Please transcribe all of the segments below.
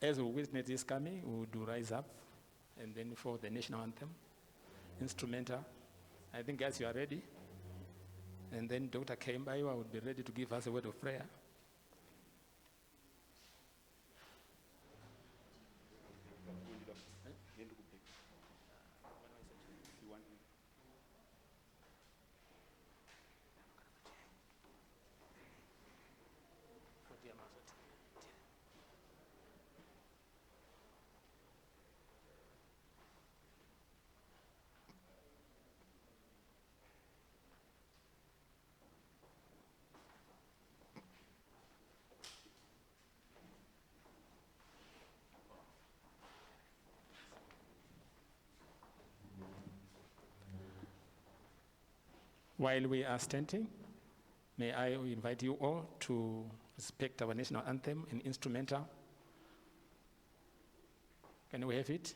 As we witness this coming, we would rise up and then for the national anthem, instrumental. I think guys, you are ready. And then Dr. Kembayo would be ready to give us a word of prayer. While we are standing, may I invite you all to respect our national anthem and instrumental. Can we have it?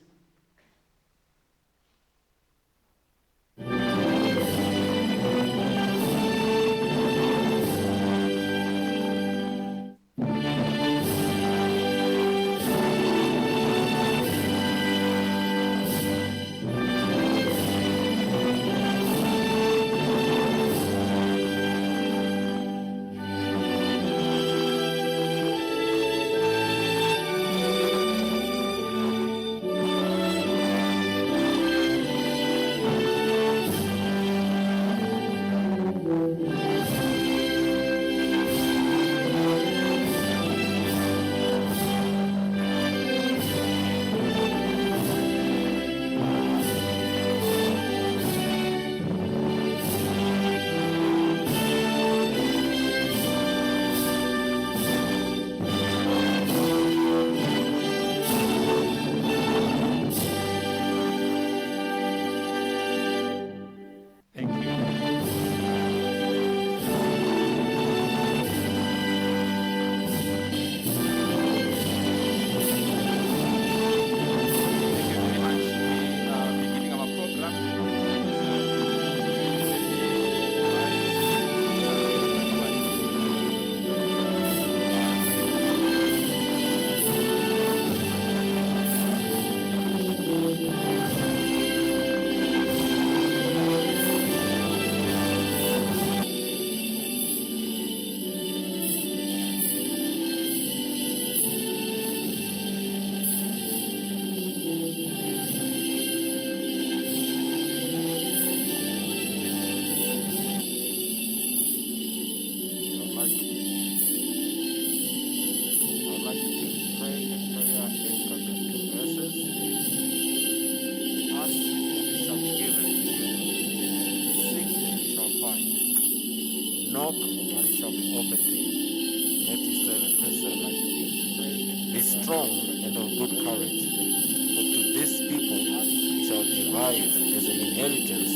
Knock and it shall be opened to you. Matthew 7, verse 7. Be strong and of good courage, for to this people you shall divide as an inheritance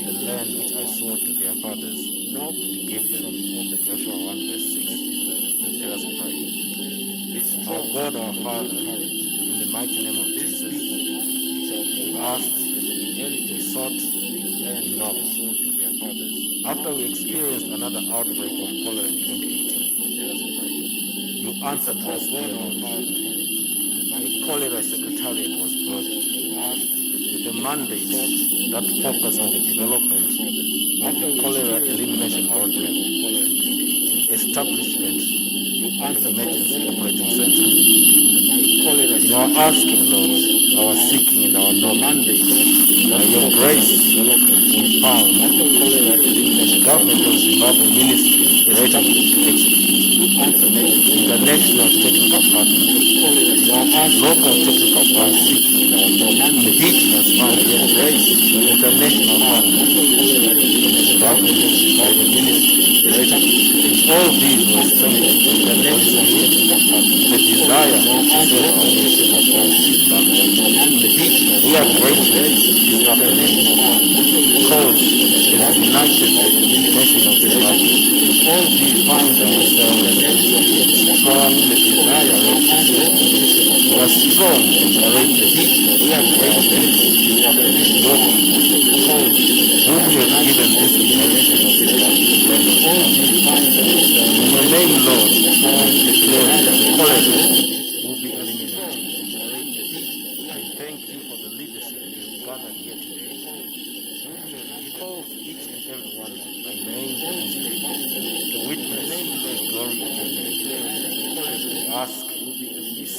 the land which I swore to their fathers to give them. Joshua 1, verse 6. Let us pray. Our God, our Father, in the mighty name of Jesus, we asked, we sought, and knocked. After we experienced another outbreak of cholera in 2018, you answered us, dear Lord. A cholera secretariat was birthed with a mandate that focused on the development of the cholera elimination roadmap, the establishment of an emergency operating center. You are asking, Lord, our seeking and our knowledge, by your grace, we found the government of Zimbabwe ministry ready to execute international technical partners, local technical partners, indigenous partners, international partners, Zimbabwe by the ministry ready. All these were established internationally, the desire to serve our nation across Zimbabwe. We are grateful this afternoon because as united nation of Zimbabwe, all we find ourselves strong, the desire to serve. We are strong and courageous. We are grateful Lord, because whom you have given this inheritance of Zimbabwe. All we find ourselves in your name, Lord, we declare that the cholera will be eliminated.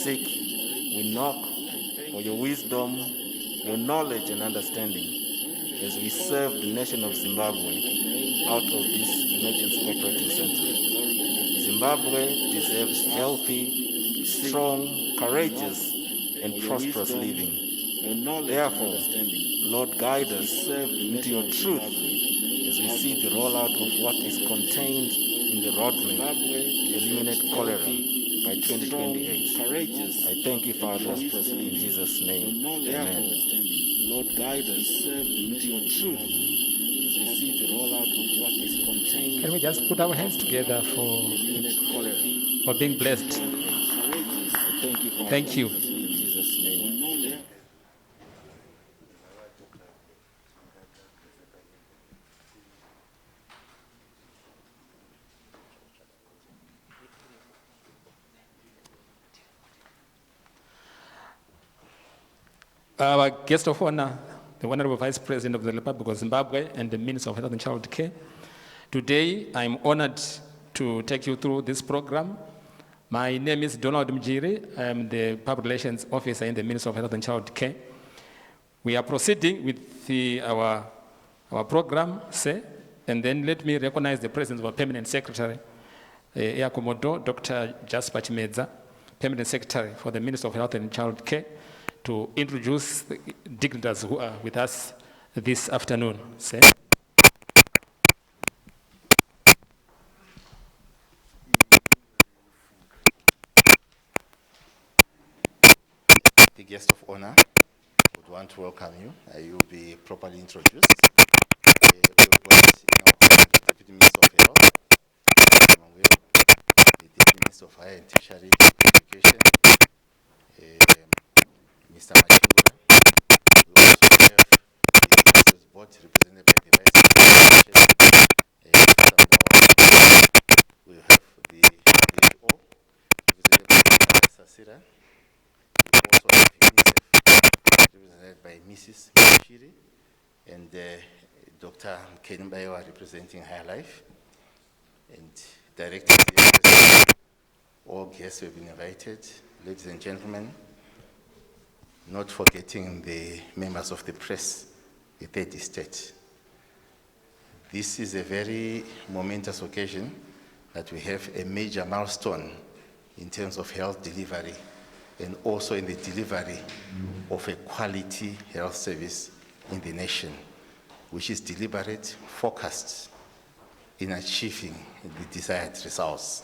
seek, we knock for your wisdom, your knowledge and understanding as we serve the nation of Zimbabwe out of this emergency operating center. Zimbabwe deserves healthy, strong, courageous, and prosperous living. Therefore, Lord, guide us into your truth as we see the rollout of what is contained in the roadmap to eliminate cholera by 2028. I thank you, Father, in Jesus' name. Amen. Lord, guide us into your truth as we see the rollout of what is contained. Can we just put our hands together for being blessed? Thank you, Father. Thank you. In Jesus' name. Our guest of honor, the Honorable Vice President of the Republic of Zimbabwe and the Minister of Health and Child Care. Today, I'm honored to take you through this program. My name is Donald Mjiri. I'm the Public Relations Officer in the Ministry of Health and Child Care. We are proceeding with our program, and then let me recognize the presence of our Permanent Secretary, Air Commodore Dr. Jasper Chimedza, Permanent Secretary for the Ministry of Health and Child Care, to introduce the dignitaries who are with us this afternoon. The guest of honor would want to welcome you. You will be properly introduced. We've got in our honor the Deputy Minister of Health, the Deputy Minister of Higher and Tertiary Education, Mr. Machingura. We also have the Ministers Board represented by the Vice President, Mr. Mwawa. We have the DHO represented by Mr. Sasira. We also have UNICEF represented by Mrs. Mishiri and Dr. Kenimbayewa representing Higher Life, and directors, all guests who have been invited, ladies and gentlemen, not forgetting the members of the press, the third estate. This is a very momentous occasion that we have a major milestone in terms of health delivery and also in the delivery of a quality health service in the nation, which is deliberate, focused in achieving the desired results.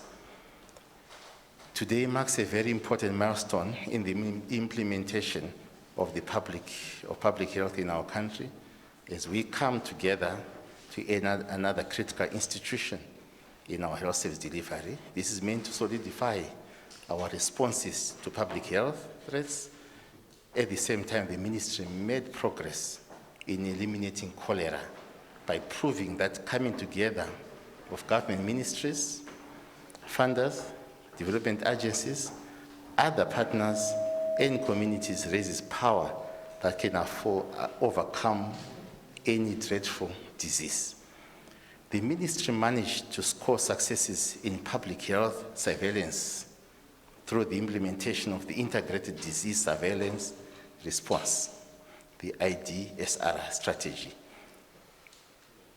Today marks a very important milestone in the implementation of the public health in our country as we come together to another critical institution in our health service delivery. This is meant to solidify our responses to public health threats. At the same time, the ministry made progress in eliminating cholera by proving that coming together of government ministries, funders, development agencies, other partners, and communities raises power that can overcome any dreadful disease. The ministry managed to score successes in public health surveillance through the implementation of the Integrated Disease Surveillance Response, the IDSR strategy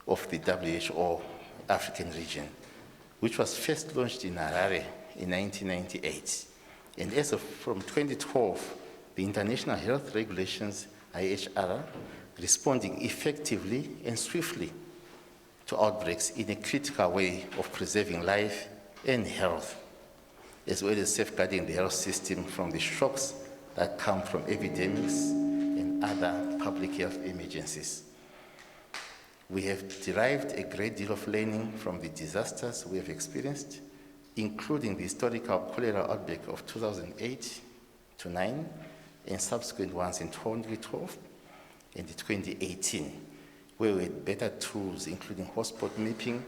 of the WHO African region, which was first launched in Harare in 1998. And as of from 2012, the International Health Regulations, IHR, responding effectively and swiftly to outbreaks in a critical way of preserving life and health, as well as safeguarding the health system from the shocks that come from epidemics and other public health emergencies. We have derived a great deal of learning from the disasters we have experienced, including the historical cholera outbreak of 2008-9 and subsequent ones in 2012 and 2018, where we had better tools, including hotspot mapping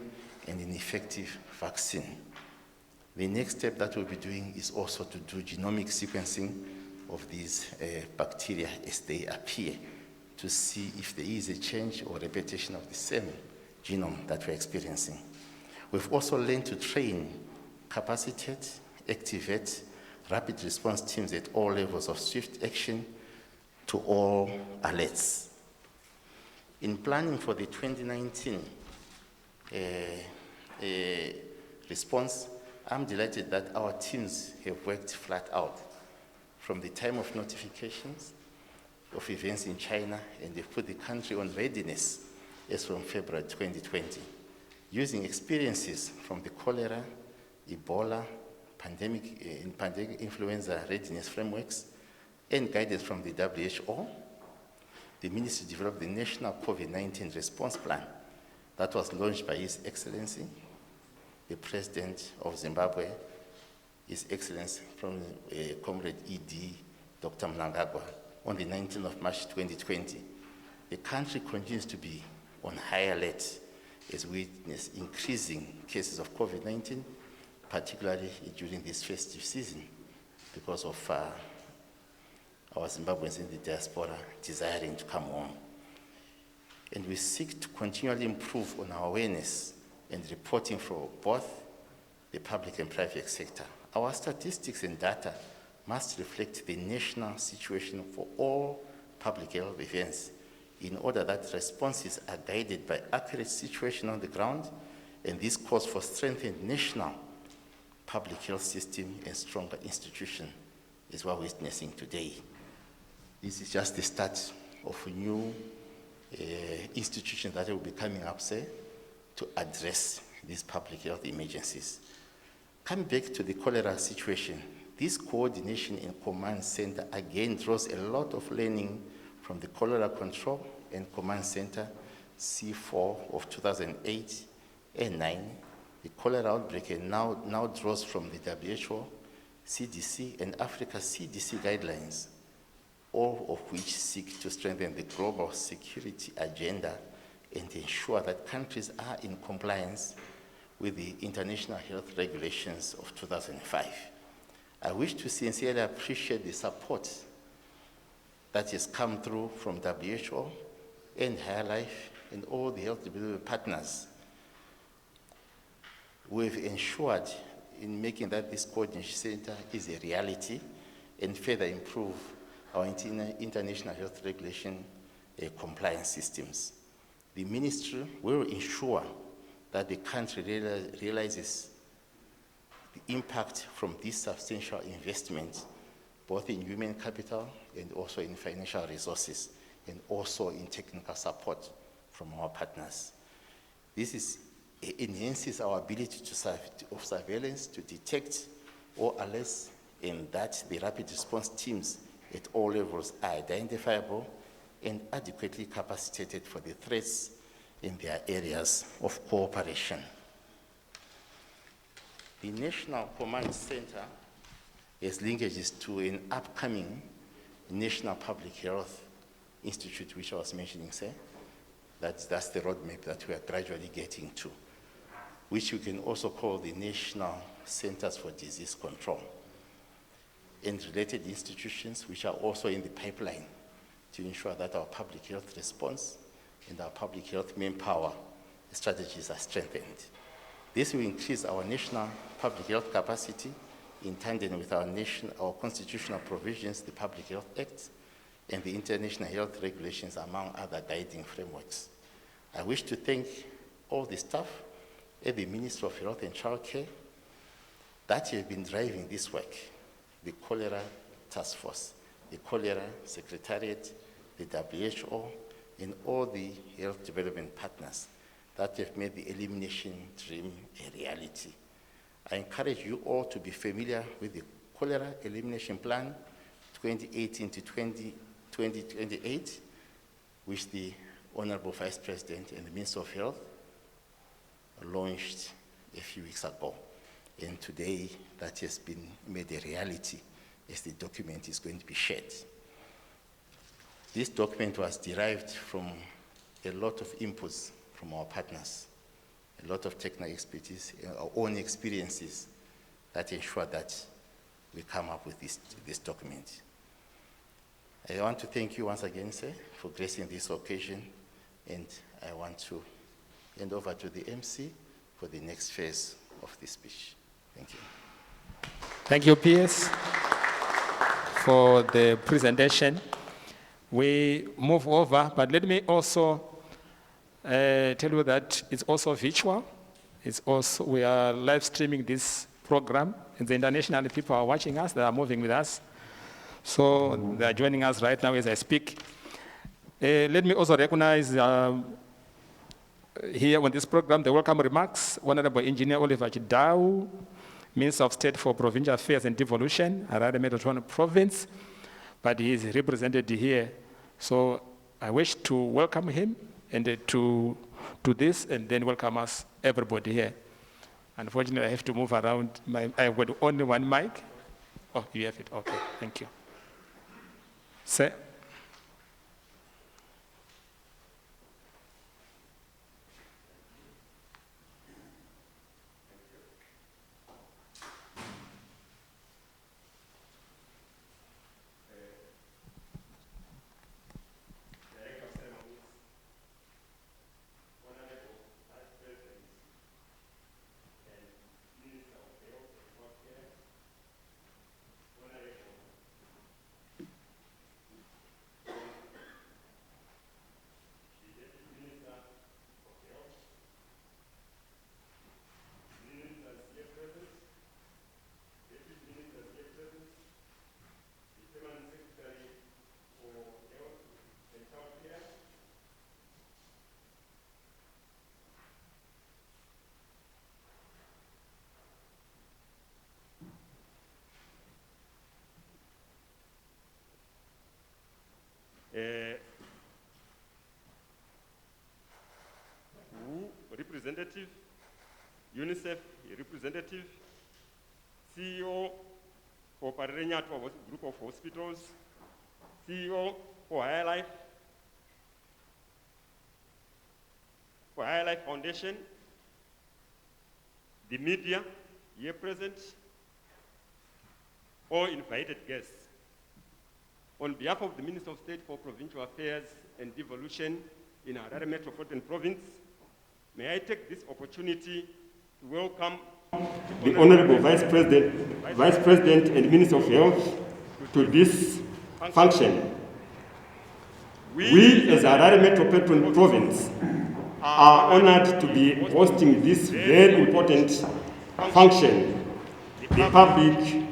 and an effective vaccine. The next step that we'll be doing is also to do genomic sequencing of these bacteria as they appear, to see if there is a change or repetition of the same genome that we're experiencing. We've also learned to train, capacitate, activate rapid response teams at all levels of swift action to all alerts. In planning for the 2019 response, I'm delighted that our teams have worked flat out from the time of notifications of events in China, and they've put the country on readiness as from February 2020, using experiences from the cholera, Ebola, pandemic influenza readiness frameworks, and guidance from the WHO. The ministry developed the National COVID-19 Response Plan that was launched by His Excellency, the President of Zimbabwe, His Excellency from Comrade ED, Dr. Mnangagwa, on the 19th of March 2020. The country continues to be on high alert as we witness increasing cases of COVID-19, particularly during this festive season, because of our Zimbabweans in the diaspora desiring to come home. And we seek to continually improve on our awareness and reporting for both the public and private sector. Our statistics and data must reflect the national situation for all public health events in order that responses are guided by accurate situation on the ground, and this calls for strengthened national public health system and stronger institution is what we're witnessing today. This is just the start of a new institution that will be coming up, say, to address these public health emergencies. Coming back to the cholera situation, this coordination and command center again draws a lot of learning from the Cholera Control and Command Center C4 of 2008 and 9. The cholera outbreak now draws from the WHO, CDC, and Africa CDC guidelines, all of which seek to strengthen the global security agenda and ensure that countries are in compliance with the international health regulations of 2005. I wish to sincerely appreciate the support that has come through from WHO and Higher Life and all the health development partners who have ensured in making that this coordination center is a reality and further improve our international health regulation compliance systems. The ministry will ensure that the country realizes the impact from this substantial investment, both in human capital and also in financial resources, and also in technical support from our partners. This enhances our ability of surveillance to detect or alerts, and that the rapid response teams at all levels are identifiable and adequately capacitated for the threats in their areas of cooperation. The National Command Center has linkages to an upcoming National Public Health Institute, which I was mentioning, sir. That's the roadmap that we are gradually getting to, which we can also call the National Centers for Disease Control, and related institutions which are also in the pipeline to ensure that our public health response and our public health manpower strategies are strengthened. This will increase our national public health capacity in tandem with our constitutional provisions, the Public Health Act, and the international health regulations, among other guiding frameworks. I wish to thank all the staff at the Ministry of Health and Childcare that have been driving this work, the Cholera Task Force, the Cholera Secretariat, the WHO, and all the health development partners that have made the Elimination dream a reality. I encourage you all to be familiar with the Cholera Elimination Plan 2018 to 2028, which the Honorable Vice President and the Minister of Health launched a few weeks ago. And today that has been made a reality as the document is going to be shared. This document was derived from a lot of inputs from our partners, a lot of technical expertise, our own experiences that ensure that we come up with this document. I want to thank you once again, sir, for gracing this occasion, and I want to hand over to the MC for the next phase of this speech. Thank you. Thank you, PS, for the presentation. We move over, but let me also tell you that it's also virtual. We are live streaming this program, and the international people are watching us, they are moving with us. So they are joining us right now as I speak. Let me also recognize here on this program the welcome remarks, Honorable Engineer Oliver Chidau, Minister of State for Provincial Affairs and Devolution, Harare Metropolitan Province, but he is represented here. So I wish to welcome him and to this, and then welcome us, everybody here. Unfortunately, I have to move around. I've got only one mic. Oh, you have it. Okay, thank you. Sir. Representative, UNICEF representative, CEO for Parerenyato Group of Hospitals, CEO for Higher Life Foundation, the media here present, all invited guests. On behalf of the Minister of State for Provincial Affairs and Devolution in Harare Metropolitan Province, may I take this opportunity to welcome the Honorable Vice President and Minister of Health to this function. We as Harare Metropolitan Province are honored to be hosting this very important function, the Public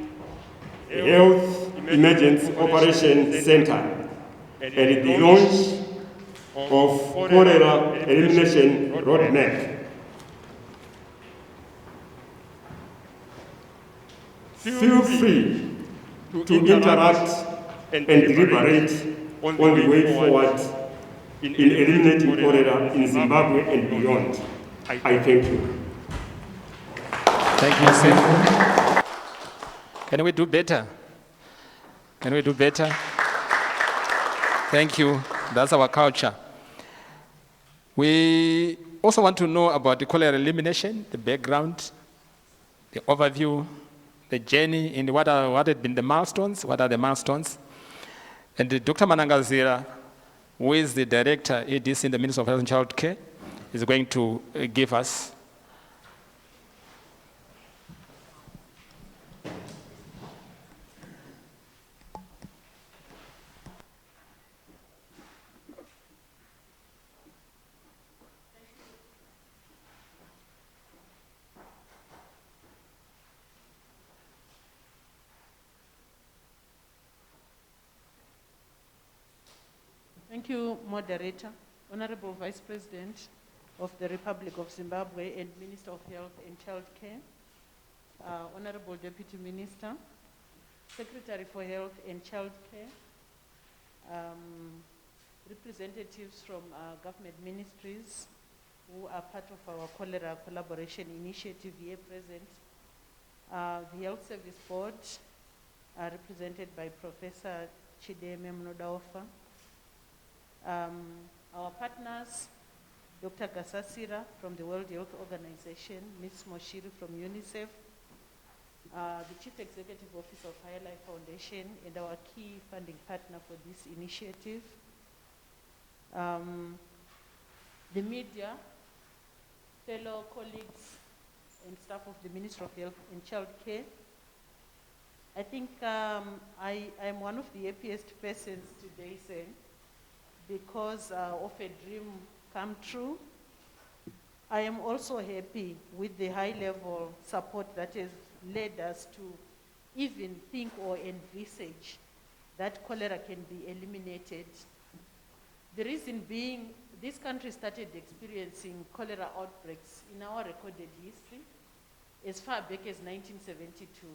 Health Emergency Operation Center, and the launch of Cholera Elimination Roadmap. Feel free to interact and deliberate on the way forward in eliminating cholera in Zimbabwe and beyond. I thank you. Thank you, sir. Can we do better? Can we do better? Thank you. That's our culture. We also want to know about the cholera elimination, the background, the overview, the journey, and what have been the milestones, what are the milestones. And Dr. Manangazira, who is the Director, EDC in the Ministry of Health and Child Care, is going to give us. Thank you, Moderator, Honorable Vice President of the Republic of Zimbabwe and Minister of Health and Child Care, Honorable Deputy Minister, Secretary for Health and Child Care, representatives from government ministries who are part of our cholera collaboration initiative here present, the Health Service Board, represented by Professor Chideme Mnodaofa, our partners, Dr. Gasasira from the World Health Organization, Ms. Moshiri from UNICEF, the Chief Executive Officer of Higher Life Foundation, and our key funding partner for this initiative, the media, fellow colleagues and staff of the Ministry of Health and Child Care, I think I'm one of the happiest persons today, sir, because of a dream come true. I am also happy with the high-level support that has led us to even think or envisage that cholera can be eliminated. The reason being, this country started experiencing cholera outbreaks in our recorded history as far back as 1972.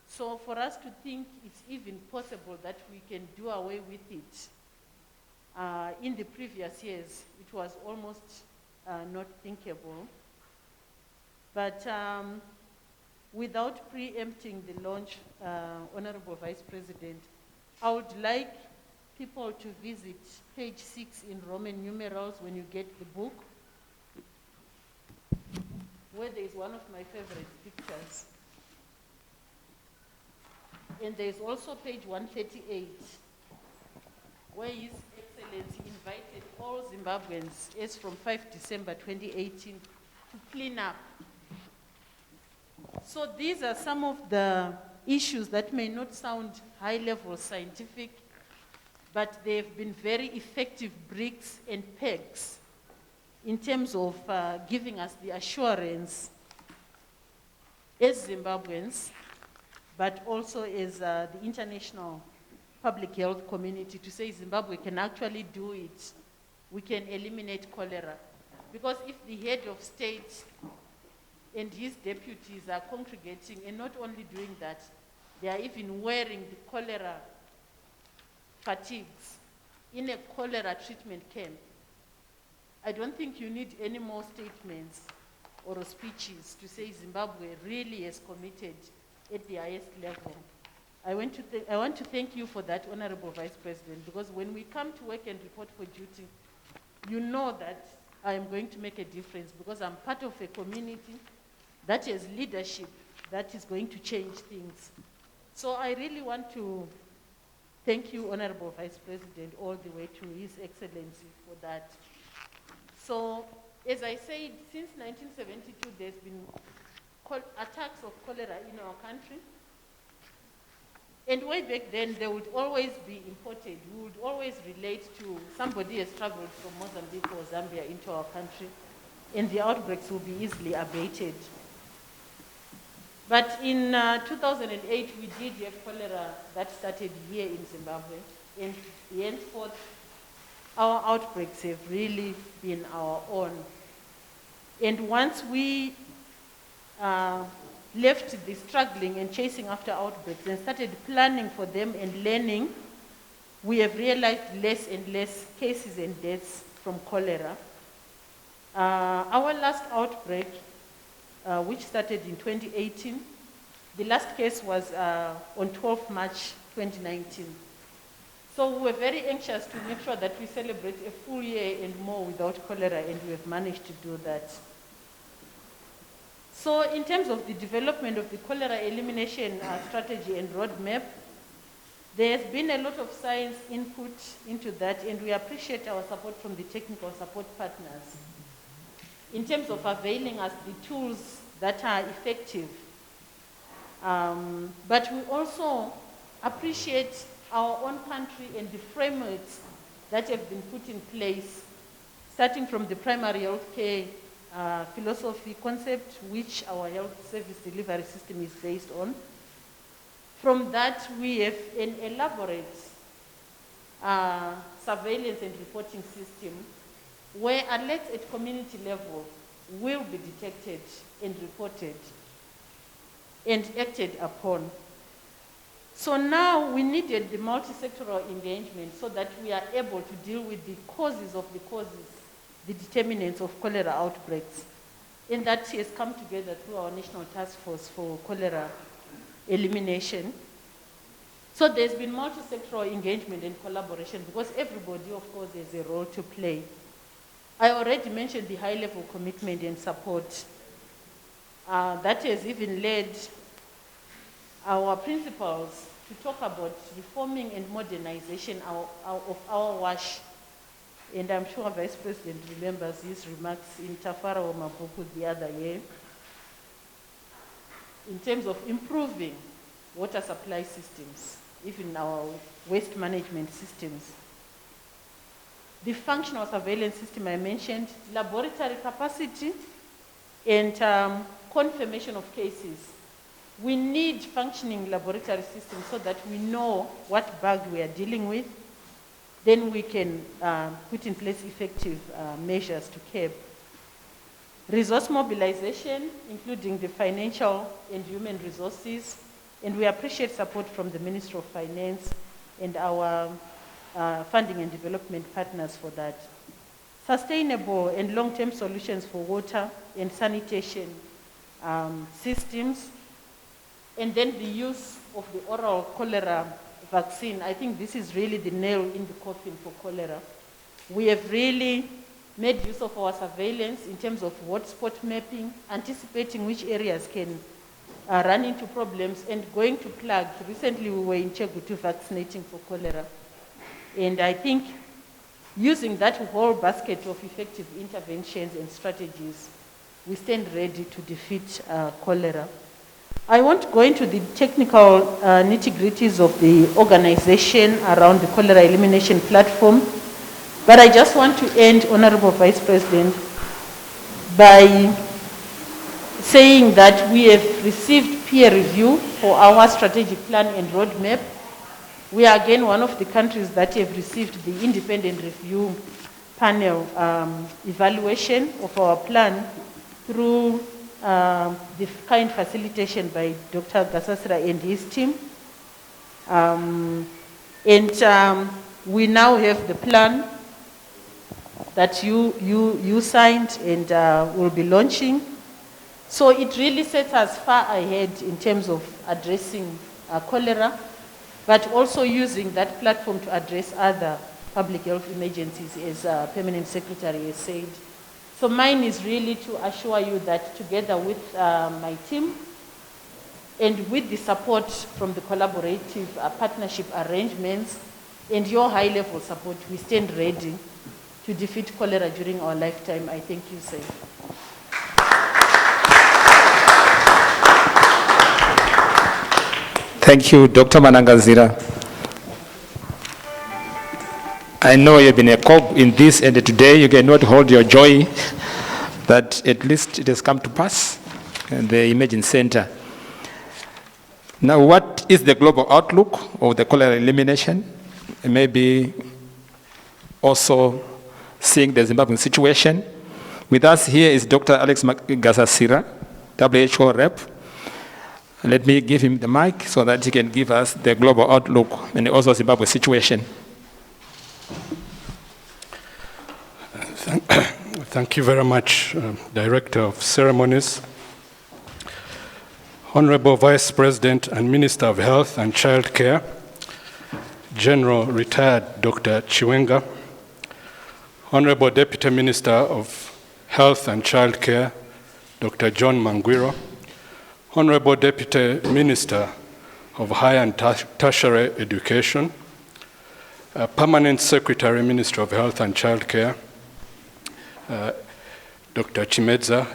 So for us to think it's even possible that we can do away with it, in the previous years, it was almost not thinkable. But without preempting the launch, Honorable Vice President, I would like people to visit page 6 in Roman numerals when you get the book, where there is one of my favorite pictures. And there is also page 138, where His Excellency invited all Zimbabweans as from 5 December 2018 to clean up. So these are some of the issues that may not sound high-level scientific, but they've been very effective bricks and pegs in terms of giving us the assurance as Zimbabweans, but also as the international public health community to say Zimbabwe can actually do it. We can eliminate cholera. Because if the head of state and his deputies are congregating and not only doing that, they are even wearing the cholera fatigues in a cholera treatment camp, I don't think you need any more statements or speeches to say Zimbabwe really is committed at the highest level. I want to thank you for that, Honorable Vice President, because when we come to work and report for duty, you know that I am going to make a difference because I'm part of a community that has leadership that is going to change things. So I really want to thank you, Honorable Vice President, all the way to His Excellency for that. So, as I said, since 1972, there's been attacks of cholera in our country. And way back then, they would always be imported. We would always relate to somebody has traveled from Mozambique or Zambia into our country, and the outbreaks will be easily abated. But in 2008, we did have cholera that started here in Zimbabwe, and henceforth, our outbreaks have really been our own. And once we left the struggling and chasing after outbreaks and started planning for them and learning, we have realized less and less cases and deaths from cholera. Our last outbreak, which started in 2018, the last case was on 12 March 2019. So we were very anxious to make sure that we celebrate a full year and more without cholera, and we have managed to do that. So in terms of the development of the cholera elimination strategy and roadmap, there has been a lot of science input into that, and we appreciate our support from the technical support partners in terms of availing us the tools that are effective. But we also appreciate our own country and the frameworks that have been put in place, starting from the primary health care philosophy concept, which our health service delivery system is based on. From that, we have an elaborate surveillance and reporting system where alerts at community level will be detected and reported and acted upon. So now we needed the multi-sectoral engagement so that we are able to deal with the causes of the causes, the determinants of cholera outbreaks. And that has come together through our National Task Force for Cholera Elimination. So there's been multi-sectoral engagement and collaboration because everybody, of course, has a role to play. I already mentioned the high-level commitment and support. That has even led our principals to talk about reforming and modernization of our WASH. And I'm sure Vice President remembers his remarks in Tafara Mapuku the other year. in terms of improving water supply systems, even our waste management systems. The functional surveillance system I mentioned, laboratory capacity, and confirmation of cases. We need functioning laboratory systems so that we know what bug we are dealing with. Then we can put in place effective measures to curb. Resource mobilization, including the financial and human resources, and we appreciate support from the Ministry of Finance and our funding and development partners for that. Sustainable and long-term solutions for water and sanitation systems, and then the use of the oral cholera vaccine. I think this is really the nail in the coffin for cholera. We have really made use of our surveillance in terms of hotspot mapping, anticipating which areas can run into problems, and going to plug. Recently we were in Chegutu vaccinating for cholera. And I think using that whole basket of effective interventions and strategies, we stand ready to defeat cholera. I won't go into the technical nitty-gritties of the organization around the cholera elimination platform, but I just want to end, Honorable Vice President, by saying that we have received peer review for our strategic plan and roadmap. We are again one of the countries that have received the independent review panel evaluation of our plan through the kind facilitation by Dr. Gasasira and his team. We now have the plan that you signed and will be launching. So it really sets us far ahead in terms of addressing cholera, but also using that platform to address other public health emergencies, as Permanent Secretary has said. So mine is really to assure you that together with my team and with the support from the collaborative partnership arrangements and your high-level support, we stand ready to defeat cholera during our lifetime. I thank you, sir. Thank you, Dr. Manangazira. I know you've been a cog in this, and today you cannot hold your joy that at least it has come to pass in the Emerging Center. Now, what is the global outlook of the cholera elimination? Maybe also seeing the Zimbabwean situation. With us here is Dr. Alex Gasasira, WHO rep. Let me give him the mic so that he can give us the global outlook and also Zimbabwe situation. Thank you very much, Director of Ceremonies. Honorable Vice President and Minister of Health and Child Care, General Retired Dr. Chiwenga, Honorable Deputy Minister of Health and Child Care, Dr. John Mangwiro, Honorable Deputy Minister of Higher and Tertiary Education, Permanent Secretary, Ministry of Health and Child Care, Dr. Chimedza,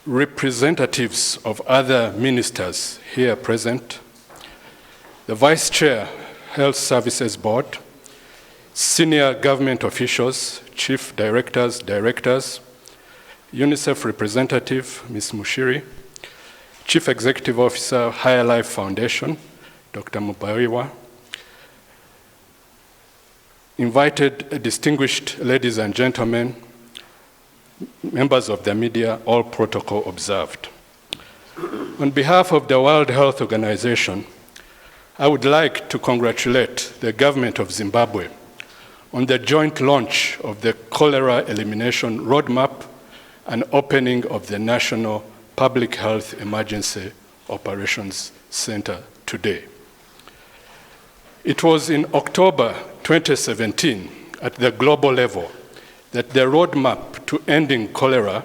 representatives of other ministers here present, the Vice Chair, Health Services Board, senior government officials, chief directors, UNICEF representative, Ms. Mushiri, Chief Executive Officer, Higher Life Foundation, Dr. Mubariwa, invited distinguished ladies and gentlemen, members of the media, all protocol observed. On behalf of the World Health Organization, I would like to congratulate the government of Zimbabwe on the joint launch of the Cholera Elimination Roadmap and opening of the National Public Health Emergency Operations Center today. It was in October 2017 at the global level that the roadmap to ending cholera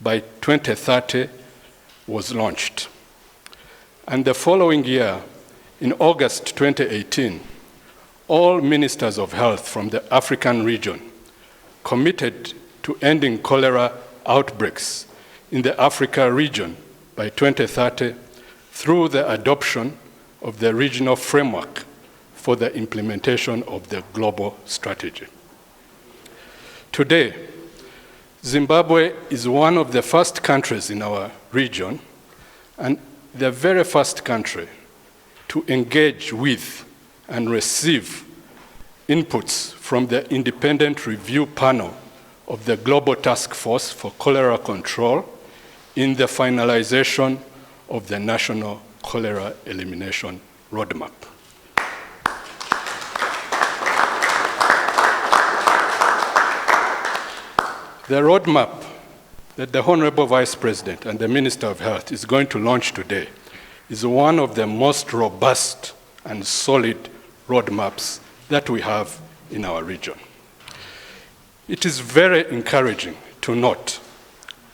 by 2030 was launched. And the following year, in August 2018, all ministers of health from the African region committed to ending cholera outbreaks in the Africa region by 2030 through the adoption of the regional framework for the implementation of the global strategy. Today, Zimbabwe is one of the first countries in our region and the very first country to engage with and receive inputs from the independent review panel of the Global Task Force for Cholera Control in the finalization of the National Cholera Elimination Roadmap. The roadmap that the Honorable Vice President and the Minister of Health is going to launch today is one of the most robust and solid roadmaps that we have in our region. It is very encouraging to note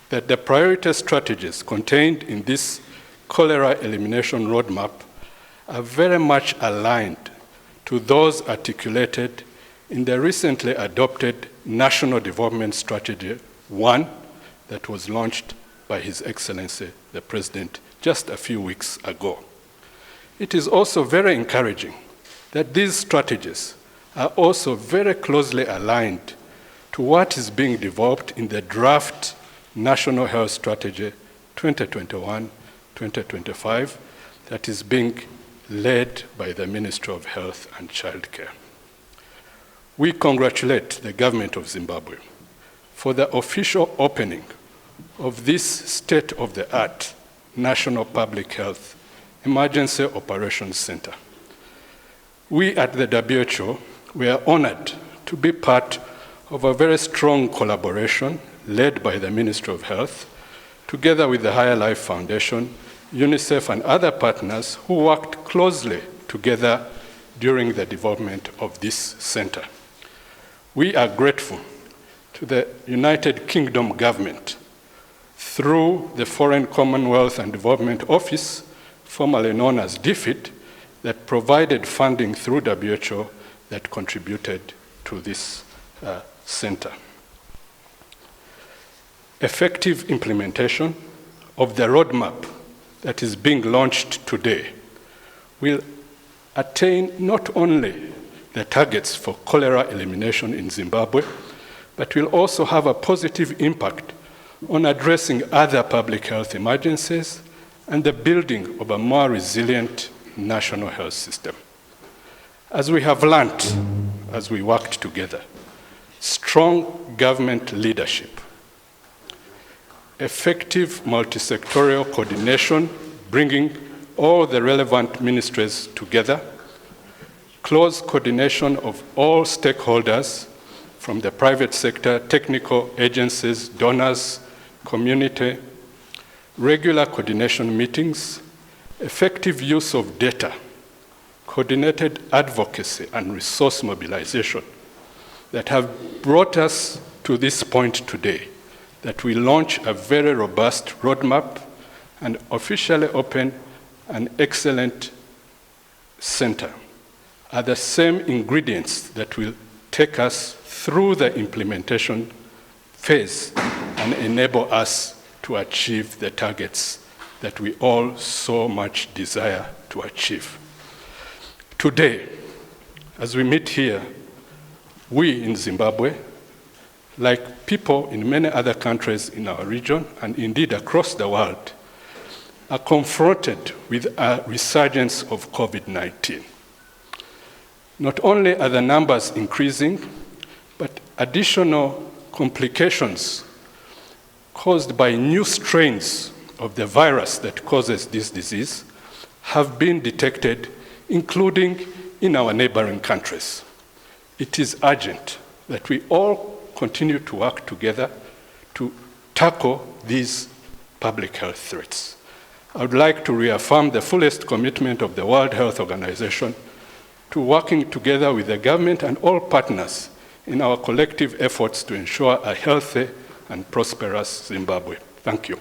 that the priority strategies contained in this cholera elimination roadmap are very much aligned to those articulated in the recently adopted National Development Strategy 1 that was launched by His Excellency, the President, just a few weeks ago. It is also very encouraging that these strategies are also very closely aligned to what is being developed in the draft National Health Strategy 2021-2025 that is being led by the Ministry of Health and Childcare. We congratulate the government of Zimbabwe for the official opening of this state-of-the-art National Public Health Emergency Operations Center. We at the WHO, we are honored to be part of a very strong collaboration led by the Ministry of Health, together with the Higher Life Foundation, UNICEF, and other partners who worked closely together during the development of this center. We are grateful to the United Kingdom government through the Foreign Commonwealth and Development Office, formerly known as DFID, that provided funding through WHO that contributed to this center. Effective implementation of the roadmap that is being launched today will attain not only the targets for cholera elimination in Zimbabwe, but will also have a positive impact on addressing other public health emergencies and the building of a more resilient national health system. As we have learned as we worked together, strong government leadership, effective multi-sectorial coordination, bringing all the relevant ministries together, close coordination of all stakeholders from the private sector, technical agencies, donors, community, regular coordination meetings, effective use of data, coordinated advocacy and resource mobilization that have brought us to this point today, that we launch a very robust roadmap and officially open an excellent center, are the same ingredients that will take us through the implementation phase and enable us to achieve the targets that we all so much desire to achieve. Today, as we meet here, we in Zimbabwe, like people in many other countries in our region and indeed across the world, are confronted with a resurgence of COVID-19. Not only are the numbers increasing, but additional complications caused by new strains of the virus that causes this disease have been detected, including in our neighboring countries. It is urgent that we all continue to work together to tackle these public health threats. I would like to reaffirm the fullest commitment of the World Health Organization to working together with the government and all partners in our collective efforts to ensure a healthy and prosperous Zimbabwe. Thank you.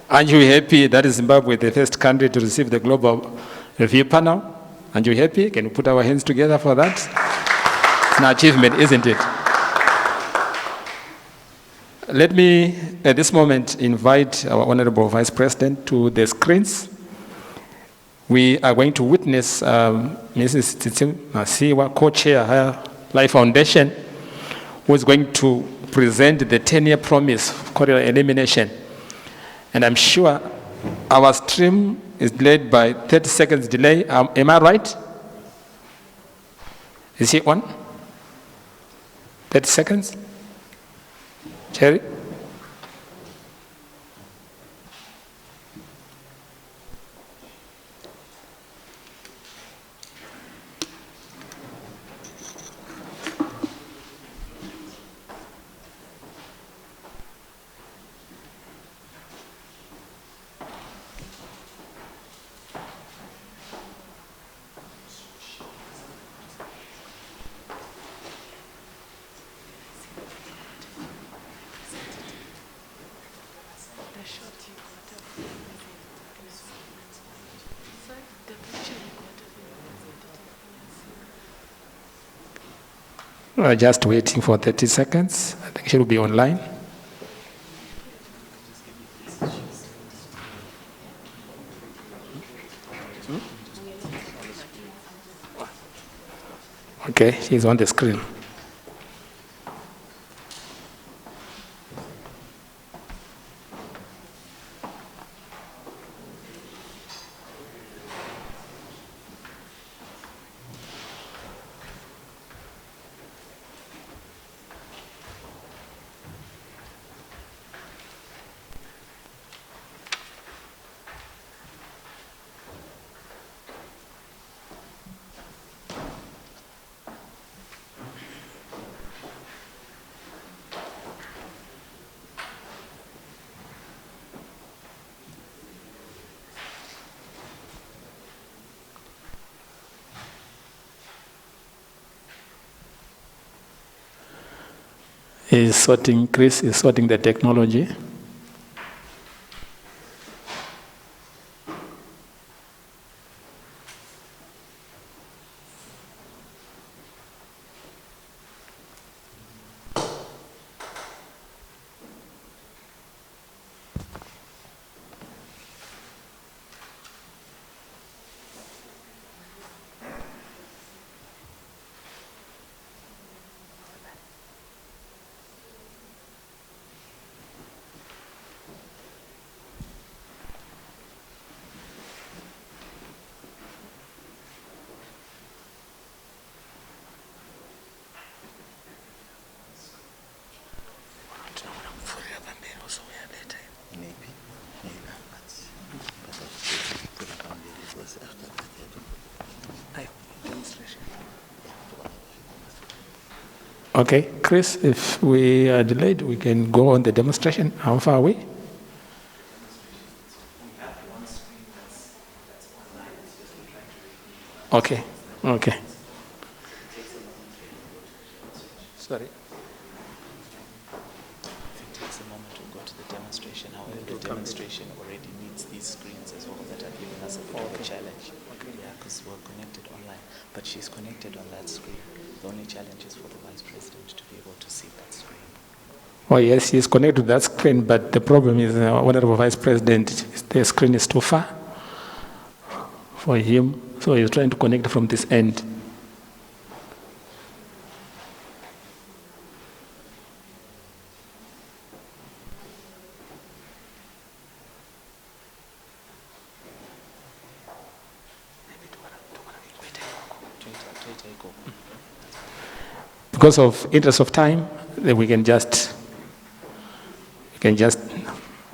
Aren't you happy that Zimbabwe is the first country to receive the Global Review Panel? Aren't you happy? Can we put our hands together for that? It's an achievement, isn't it? Let me, at this moment, invite our Honorable Vice President to the screens. We are going to witness Mrs. Tsitsi Masiwa, co-chair Life Foundation, who is going to present the 10-year promise of cholera elimination. And I'm sure our stream is delayed by 30 seconds delay. Am I right? Is he on? 30 seconds? Jerry? We're just waiting for 30 seconds. I think she will be online. Okay, she's on the screen. Chris is sorting the technology. Okay, Chris, if we are delayed, we can go on the demonstration. How far are we? Okay, okay. Sorry. If it takes a moment to go to the demonstration, however, the demonstration already needs these screens as well that are giving us a bit of a challenge. Yeah, because we're connected online, but she's connected on that screen. The only challenge is for the Vice President to be able to see that screen. Oh yes, he's connected to that screen, but the problem is, Honorable Vice President, the screen is too far for him, so he's trying to connect from this end. Because of interest of time, then we can just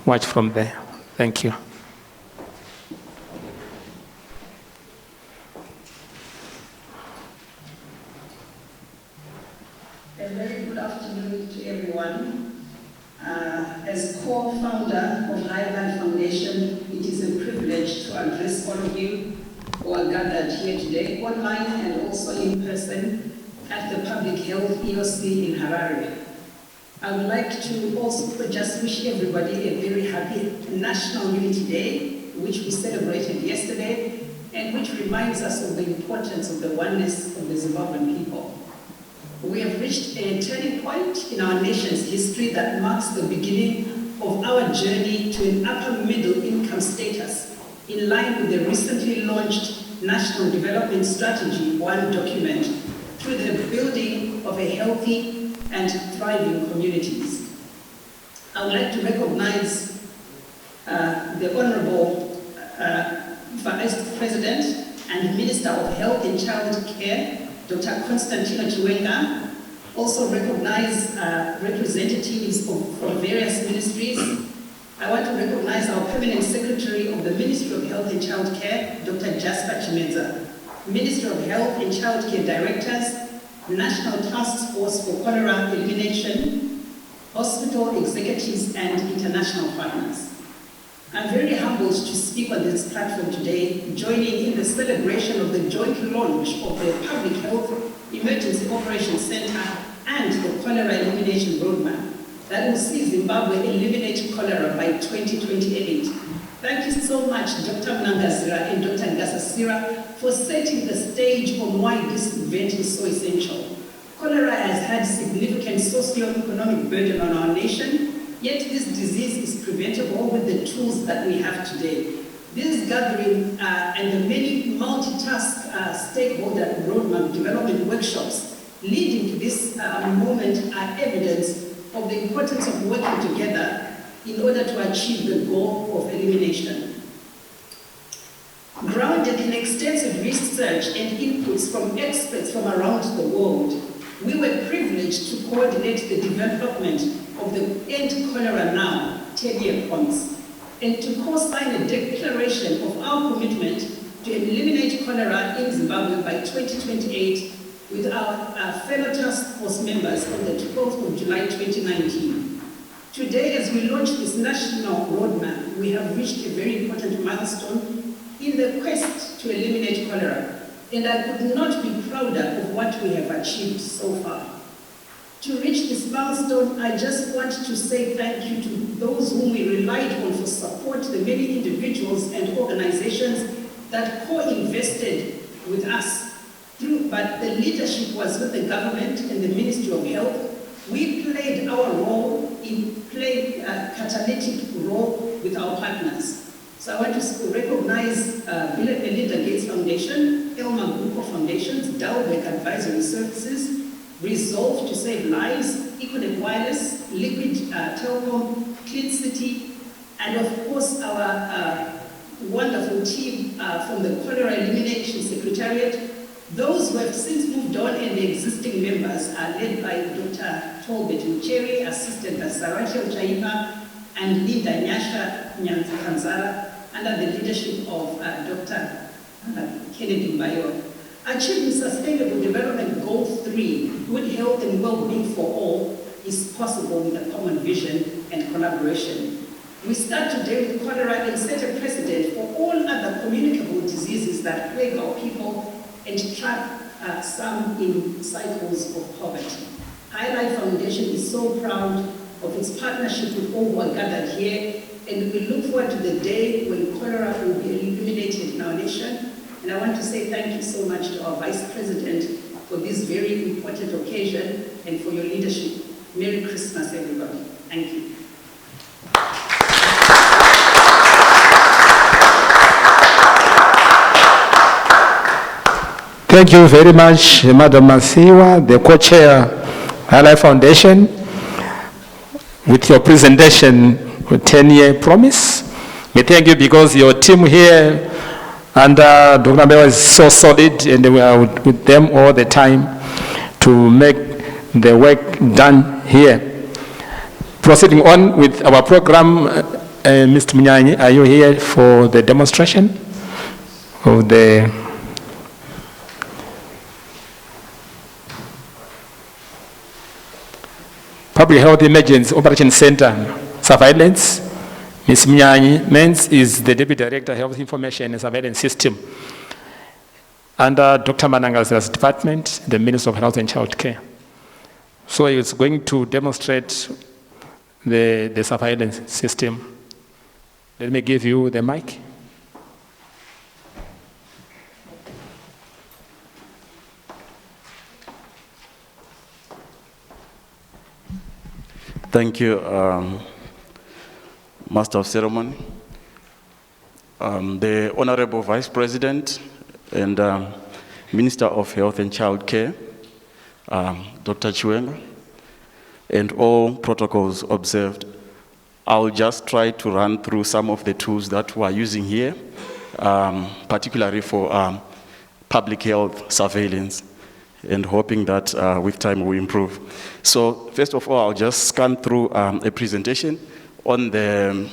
watch from there. Thank you. A very good afternoon to everyone. As co-founder of Highland Foundation, it is a privilege to address all of you who are gathered here today, online and also in person, at the Public Health EOC in Harare. I would like to also just wish everybody a very happy National Unity Day, which we celebrated yesterday. and which reminds us of the importance of the oneness of the Zimbabwean people. We have reached a turning point in our nation's history that marks the beginning of our journey to an upper middle income status, in line with the recently launched National Development Strategy 1 document, through the building of a healthy and thriving communities. I would like to recognize the Honorable Vice President and Minister of Health and Child Care, Dr. Constantino Chiwenga. Also recognize representatives from various ministries. I want to recognize our Permanent Secretary of the Ministry of Health and Child Care, Dr. Jasper Chimenza, Ministry of Health and Child Care Directors, National Task Force for Cholera Elimination, hospital executives and international partners. I'm very humbled to speak on this platform today, joining in the celebration of the joint launch of the Public Health Emergency Operations Center and the Cholera Elimination Roadmap that will see Zimbabwe eliminate cholera by 2028. Thank you so much, Dr. Mnangazira and Dr. Ngasasira, for setting the stage on why this event is so essential. Cholera has had significant socio-economic burden on our nation, yet this disease is preventable with the tools that we have today. This gathering and the many multitask stakeholder roadmap development workshops leading to this moment are evidence of the importance of working together in order to achieve the goal of elimination. Grounded in extensive research and inputs from experts from around the world, we were privileged to coordinate the development of the End Cholera Now 10-year promise and to co-sign a declaration of our commitment to eliminate cholera in Zimbabwe by 2028 with our fellow task force members on the 12th of July 2019. Today, as we launch this national roadmap, we have reached a very important milestone in the quest to eliminate cholera, and I could not be prouder of what we have achieved so far. To reach this milestone, I just want to say thank you to those whom we relied on for support, the many individuals and organizations that co-invested with us. But the leadership was with the government and the Ministry of Health. We played our role in playing a catalytic role with our partners. So I want to recognize Bill and Melinda Gates Foundation, Elmer Buko Foundations, Dalbeck Advisory Services, Resolve to Save Lives, Econet Wireless, Liquid Telecom, Clean City, and of course our wonderful team from the Cholera Elimination Secretariat. Those who have since moved on and the existing members are led by Dr. Tolbert Mcheri, assisted by Sarachel Chaipa and Linda Nyasha Nyanzakanzara, under the leadership of Dr. Kennedy Mbayo. Achieving Sustainable Development Goal 3, good health and well-being for all, is possible with a common vision and collaboration. We start today with cholera and set a precedent for all other communicable diseases that plague our people and trap some in cycles of poverty. Highlight Foundation is so proud of its partnership with all who are gathered here, and we look forward to the day when cholera will be eliminated in our nation. And I want to say thank you so much to our Vice President for this very important occasion and for your leadership. Merry Christmas, everybody. Thank you. Thank you very much, Madam Masiwa, the co-chair, Highlight Foundation, with your presentation for 10-year promise. We thank you because your team here and Dr. Mbewa is so solid, and we are with them all the time to make the work done here. Proceeding on with our program, Mr. Mnyanyi, are you here for the demonstration of the Public Health Emergency Operation Center Surveillance? Ms. Mnyanyi Mens is the Deputy Director, Health Information and Surveillance System, under Dr. Manangazira's department, the Minister of Health and Child Care. So he is going to demonstrate the surveillance system. Let me give you the mic. Thank you, Master of Ceremony, the Honorable Vice President and Minister of Health and Child Care, Dr. Chiwenga, and all protocols observed. I'll just try to run through some of the tools that we're using here, particularly for public health surveillance, and hoping that with time we improve. So first of all, I'll just scan through a presentation on the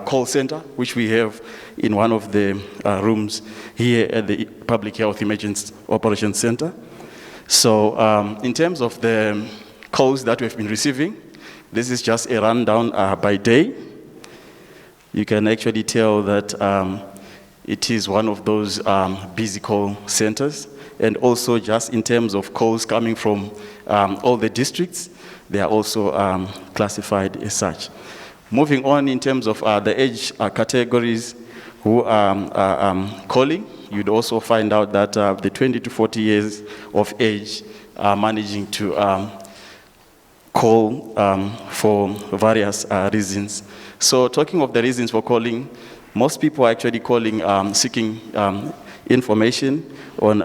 call center, which we have in one of the rooms here at the Public Health Emergency Operations Center. So in terms of the calls that we've been receiving, this is just a rundown by day. You can actually tell that it is one of those busy call centers. And also just in terms of calls coming from all the districts, they are also classified as such. Moving on in terms of the age categories who are calling, you'd also find out that the 20 to 40 years of age are managing to call for various reasons. So talking of the reasons for calling, most people are actually calling seeking information on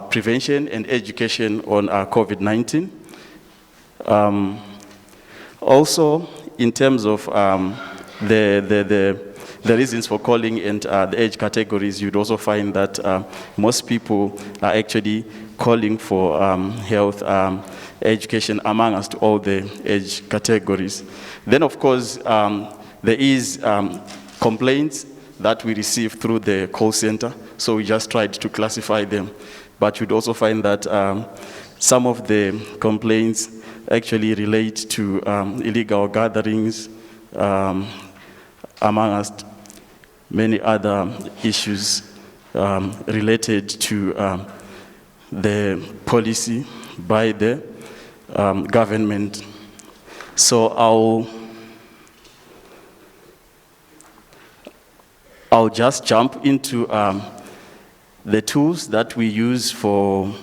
prevention and education on COVID-19. Also, in terms of the reasons for calling and the age categories, you'd also find that most people are actually calling for health education amongst all the age categories. Then, of course, there is complaints that we receive through the call center, so we just tried to classify them. But you'd also find that some of the complaints actually relate to illegal gatherings, amongst many other issues related to the policy by the government. So I'll just jump into the tools that we use for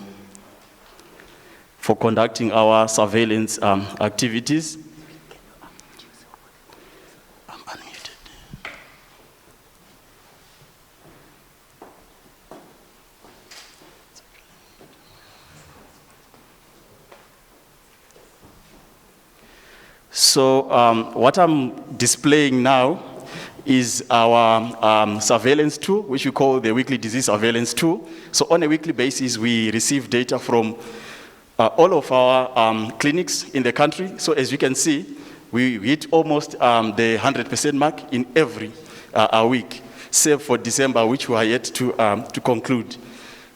conducting our surveillance activities. I'm unmuted. So what I'm displaying now is our surveillance tool, which we call the weekly disease surveillance tool. So on a weekly basis, we receive data from all of our clinics in the country. So as you can see, we hit almost the 100% mark in every week, save for December, which we are yet to conclude.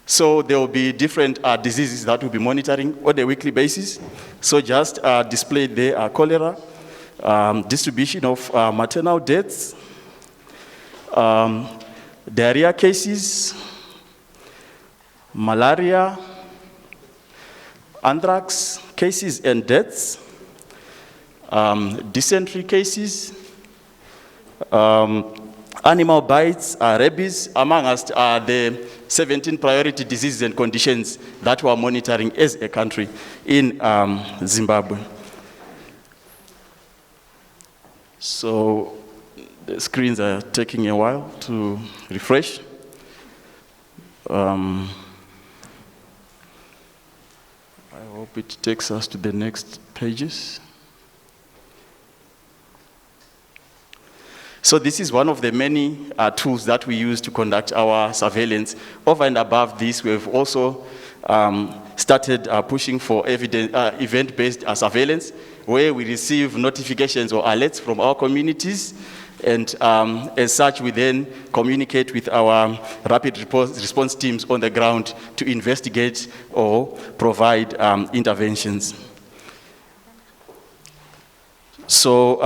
So there will be different diseases that we'll be monitoring on a weekly basis. So just displayed there are cholera, distribution of maternal deaths, diarrhea cases, malaria, anthrax cases and deaths, dysentery cases, animal bites, rabies, among us the 17 priority diseases and conditions that we are monitoring as a country in Zimbabwe. So the screens are taking a while to refresh. I hope it takes us to the next pages. So this is one of the many tools that we use to conduct our surveillance. Over and above this, we've also started pushing for event-based surveillance, where we receive notifications or alerts from our communities, and as such, we then communicate with our rapid response teams on the ground to investigate or provide interventions. So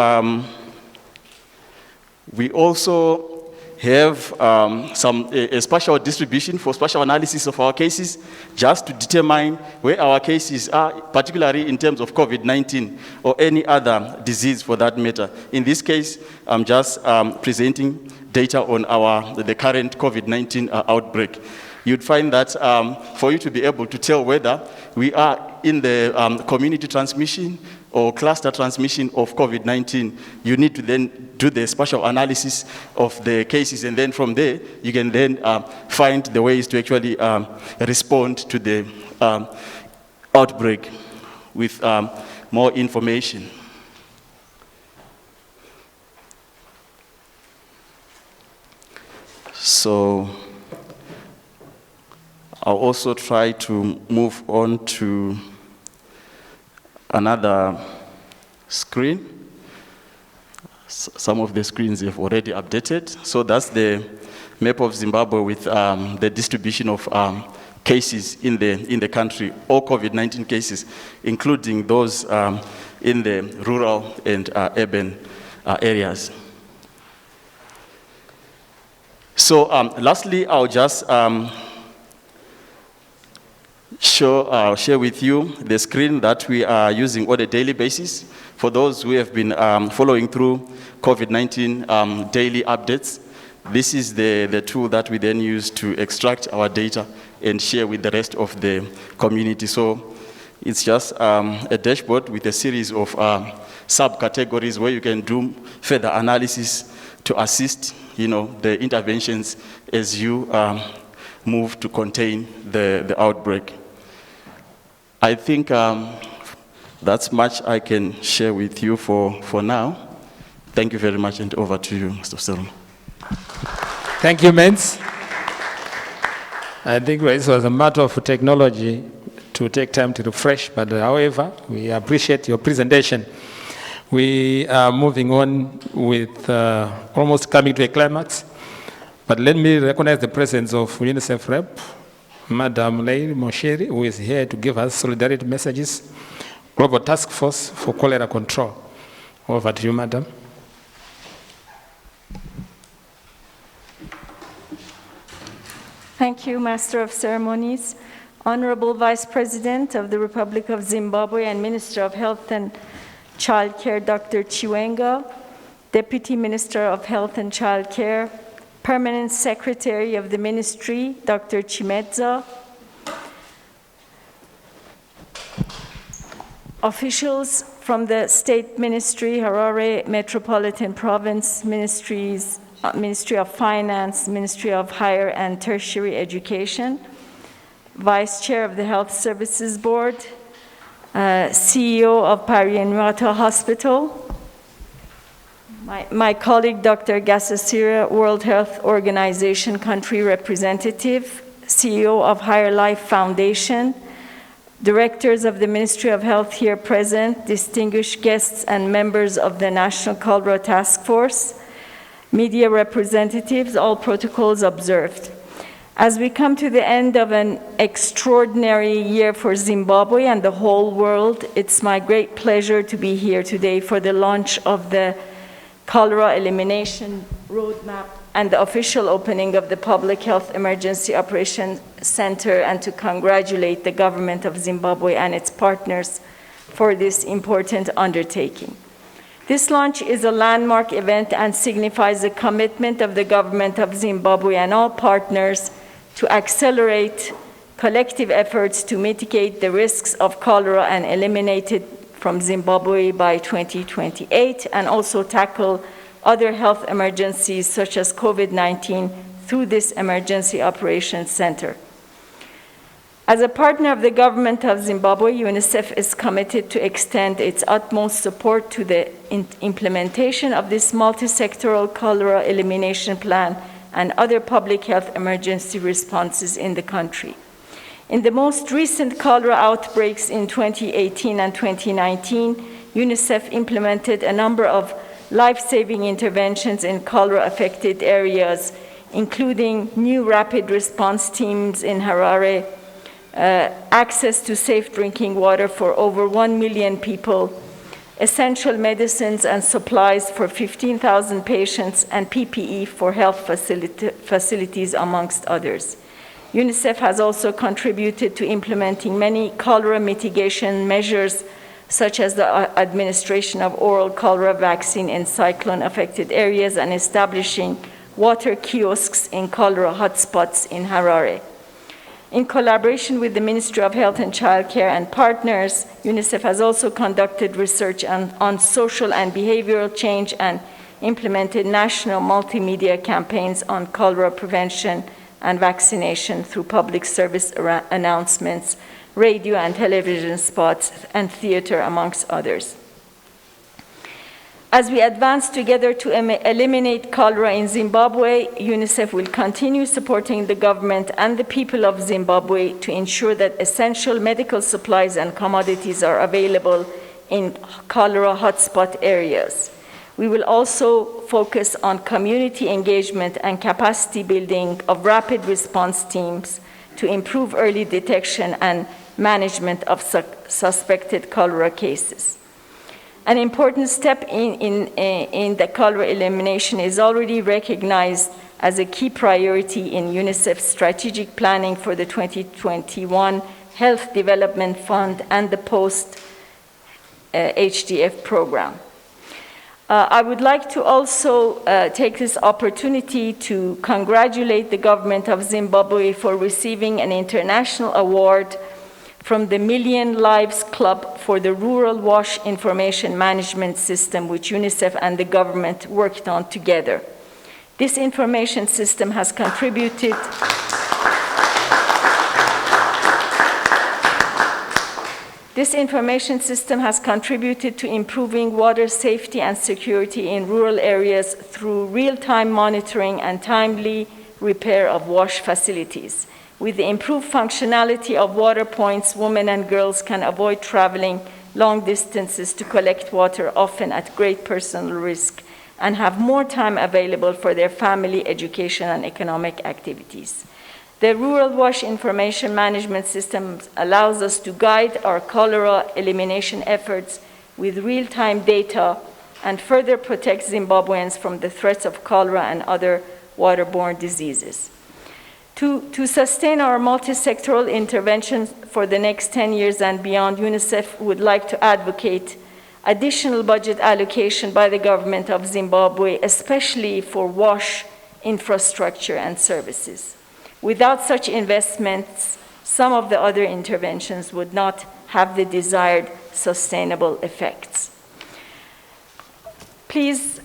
we also have a spatial distribution for spatial analysis of our cases, just to determine where our cases are, particularly in terms of COVID-19 or any other disease for that matter. In this case, I'm just presenting data on the current COVID-19 outbreak. you'd find that for you to be able to tell whether we are in the community transmission or cluster transmission of COVID-19, you need to then do the spatial analysis of the cases, and then from there, you can then find the ways to actually respond to the outbreak with more information. So I'll also try to move on to another screen. Some of the screens have already updated. So that's the map of Zimbabwe with the distribution of cases in the country, all COVID-19 cases, including those in the rural and urban areas. So lastly, I'll just share with you the screen that we are using on a daily basis. For those who have been following through COVID-19 daily updates, this is the tool that we then use to extract our data and share with the rest of the community. So it's just a dashboard with a series of subcategories where you can do further analysis to assist, the interventions as you move to contain the outbreak. I think that's much I can share with you for now. Thank you very much, and over to you, Mr. Selma. Thank you, Mens. I think this was a matter of technology to take time to refresh, but however, we appreciate your presentation. We are moving on with almost coming to a climax, but let me recognize the presence of UNICEF rep, Madam Leila Mosheri, who is here to give us solidarity messages, Global Task Force for Cholera Control. Over to you, Madam. Thank you, Master of Ceremonies. Honorable Vice President of the Republic of Zimbabwe and Minister of Health and Child Care, Dr. Chiwenga, Deputy Minister of Health and Child Care, Permanent Secretary of the Ministry, Dr. Chimedza, officials from the State Ministry, Harare Metropolitan Province, Ministry of Finance, Ministry of Higher and Tertiary Education, Vice Chair of the Health Services Board, CEO of Parienwata Hospital, my colleague Dr. Gasasira, World Health Organization Country Representative, CEO of Higher Life Foundation, directors of the Ministry of Health here present, distinguished guests and members of the National Cholera Task Force, media representatives, all protocols observed. As we come to the end of an extraordinary year for Zimbabwe and the whole world, it's my great pleasure to be here today for the launch of the Cholera Elimination Roadmap and the official opening of the Public Health Emergency Operations Center, and to congratulate the government of Zimbabwe and its partners for this important undertaking. This launch is a landmark event and signifies the commitment of the government of Zimbabwe and all partners to accelerate collective efforts to mitigate the risks of cholera and eliminate it from Zimbabwe by 2028, and also tackle other health emergencies such as COVID-19 through this Emergency Operations Center. As a partner of the government of Zimbabwe, UNICEF is committed to extend its utmost support to the implementation of this multi-sectoral cholera elimination plan and other public health emergency responses in the country. In the most recent cholera outbreaks in 2018 and 2019, UNICEF implemented a number of life-saving interventions in cholera-affected areas, including new rapid response teams in Harare, access to safe drinking water for over 1 million people, essential medicines and supplies for 15,000 patients, and PPE for health facilities, amongst others. UNICEF has also contributed to implementing many cholera mitigation measures, such as the administration of oral cholera vaccine in cyclone-affected areas and establishing water kiosks in cholera hotspots in Harare. In collaboration with the Ministry of Health and Childcare and partners, UNICEF has also conducted research on social and behavioral change and implemented national multimedia campaigns on cholera prevention and vaccination through public service announcements, radio and television spots, and theater, amongst others. As we advance together to eliminate cholera in Zimbabwe, UNICEF will continue supporting the government and the people of Zimbabwe to ensure that essential medical supplies and commodities are available in cholera hotspot areas. We will also focus on community engagement and capacity building of rapid response teams to improve early detection and management of suspected cholera cases. An important step in the cholera elimination is already recognized as a key priority in UNICEF's strategic planning for the 2021 Health Development Fund and the post-HDF program. I would like to also take this opportunity to congratulate the government of Zimbabwe for receiving an international award from the Million Lives Club for the Rural Wash Information Management System, which UNICEF and the government worked on together. This information system has contributed to improving water safety and security in rural areas through real-time monitoring and timely repair of wash facilities. With the improved functionality of water points, women and girls can avoid traveling long distances to collect water, often at great personal risk, and have more time available for their family, education, and economic activities. The Rural Wash Information Management System allows us to guide our cholera elimination efforts with real-time data and further protects Zimbabweans from the threats of cholera and other waterborne diseases. To sustain our multi-sectoral interventions for the next 10 years and beyond, UNICEF would like to advocate additional budget allocation by the government of Zimbabwe, especially for wash infrastructure and services. Without such investments, some of the other interventions would not have the desired sustainable effects. Please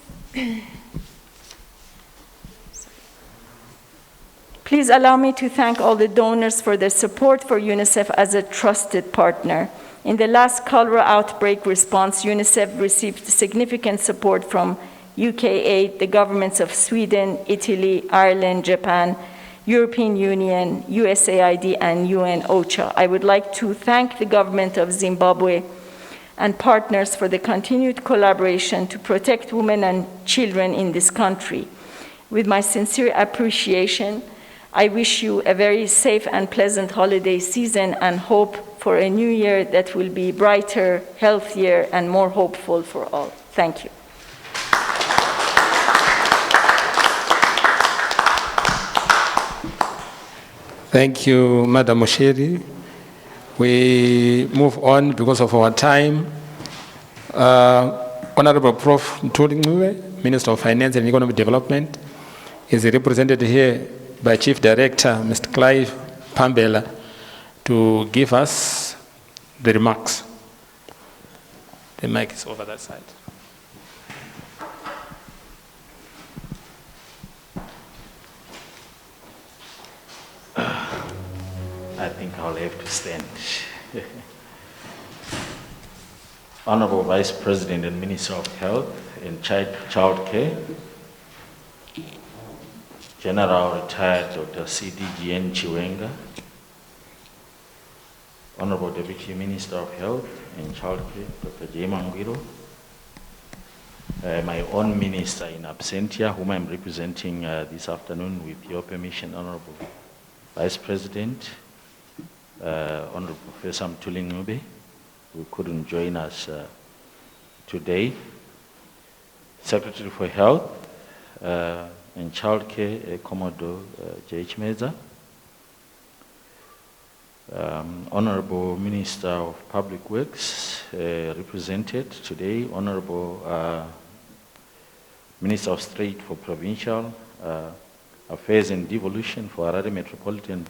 allow me to thank all the donors for their support for UNICEF as a trusted partner. In the last cholera outbreak response, UNICEF received significant support from UKAID, the governments of Sweden, Italy, Ireland, Japan, European Union, USAID, and UN OCHA. I would like to thank the government of Zimbabwe and partners for the continued collaboration to protect women and children in this country. With my sincere appreciation, I wish you a very safe and pleasant holiday season and hope for a new year that will be brighter, healthier, and more hopeful for all. Thank you. Thank you, Madam Moshiri. We move on because of our time. Honorable Prof. Ntuli, Minister of Finance and Economic Development, is represented here by Chief Director, Mr. Clive Pambela, to give us the remarks. The mic is over that side. I think I'll have to stand. Honorable Vice President and Minister of Health and Childcare, General Retired Dr. C.D.G.N. Chiwenga, Honorable Deputy Minister of Health and Childcare, Dr. J. Mangwiro, my own minister in absentia, whom I'm representing this afternoon, with your permission, Honorable Vice President, Honorable Professor Ntuli Ncube, who couldn't join us today, Secretary for Health and Childcare, Commodore J.H. Meza, Honorable Minister of Public Works, represented today, Honorable Minister of State for Provincial Affairs and Devolution for Harare Metropolitan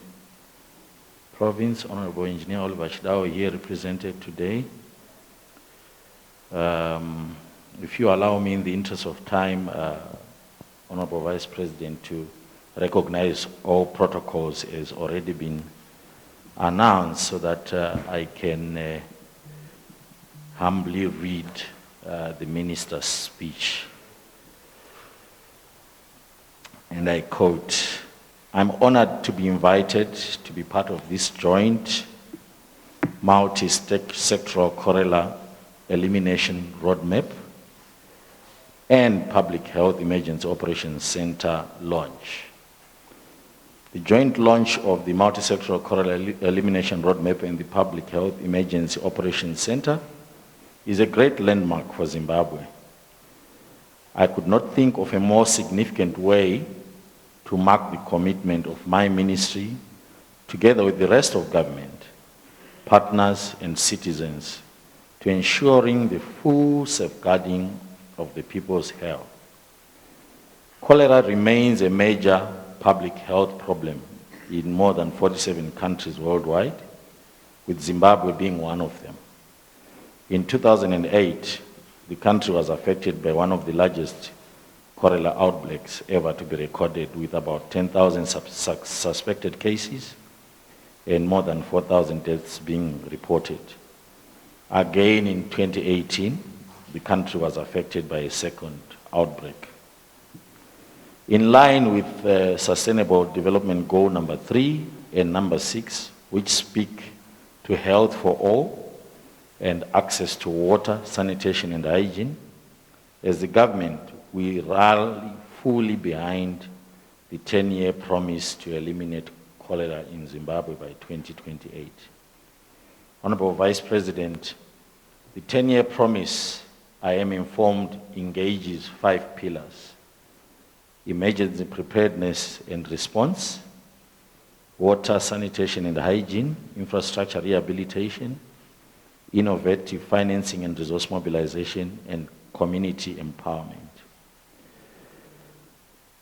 Province, Honorable Engineer Oliver Chidao, here represented today. If you allow me, in the interest of time, Honorable Vice President, to recognize all protocols has already been announced so that I can humbly read the minister's speech. And I quote, "I'm honored to be invited to be part of this joint multi-sectoral cholera elimination roadmap and Public Health Emergency Operations Center launch. The joint launch of the multi-sectoral cholera elimination roadmap and the Public Health Emergency Operations Center is a great landmark for Zimbabwe. I could not think of a more significant way to mark the commitment of my ministry, together with the rest of government, partners and citizens, to ensuring the full safeguarding of the people's health. Cholera remains a major public health problem in more than 47 countries worldwide, with Zimbabwe being one of them. In 2008, the country was affected by one of the largest cholera outbreaks ever to be recorded, with about 10,000 suspected cases and more than 4,000 deaths being reported. Again, in 2018, the country was affected by a second outbreak. In line with Sustainable Development Goal number 3 and number 6, which speak to health for all and access to water, sanitation and hygiene, as the government, we rally fully behind the 10-year promise to eliminate cholera in Zimbabwe by 2028. Honorable Vice President, the 10-year promise, I am informed, engages 5 pillars: emergency preparedness and response, water, sanitation and hygiene, infrastructure rehabilitation, innovative financing and resource mobilization, and community empowerment.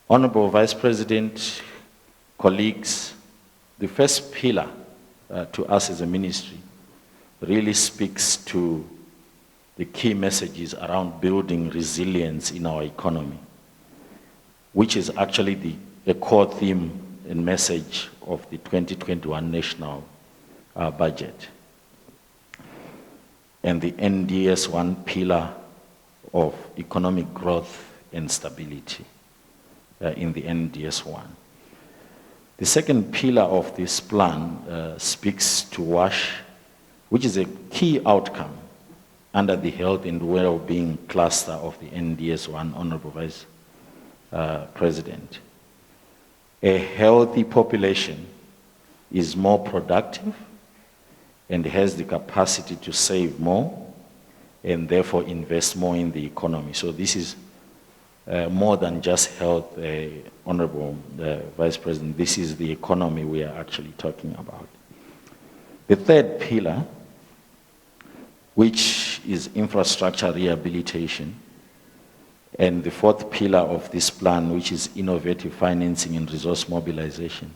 Honorable Vice President, colleagues, the first pillar to us as a ministry really speaks to the key messages around building resilience in our economy, which is actually a core theme and message of the 2021 national budget. And the NDS 1 pillar of economic growth and stability in the NDS 1. The second pillar of this plan speaks to WASH, which is a key outcome under the health and well-being cluster of the NDS 1, Honorable Vice President. A healthy population is more productive and has the capacity to save more and therefore invest more in the economy. So this is more than just health, Honorable Vice President. This is the economy we are actually talking about. The third pillar, which is infrastructure rehabilitation, and the fourth pillar of this plan, which is innovative financing and resource mobilization,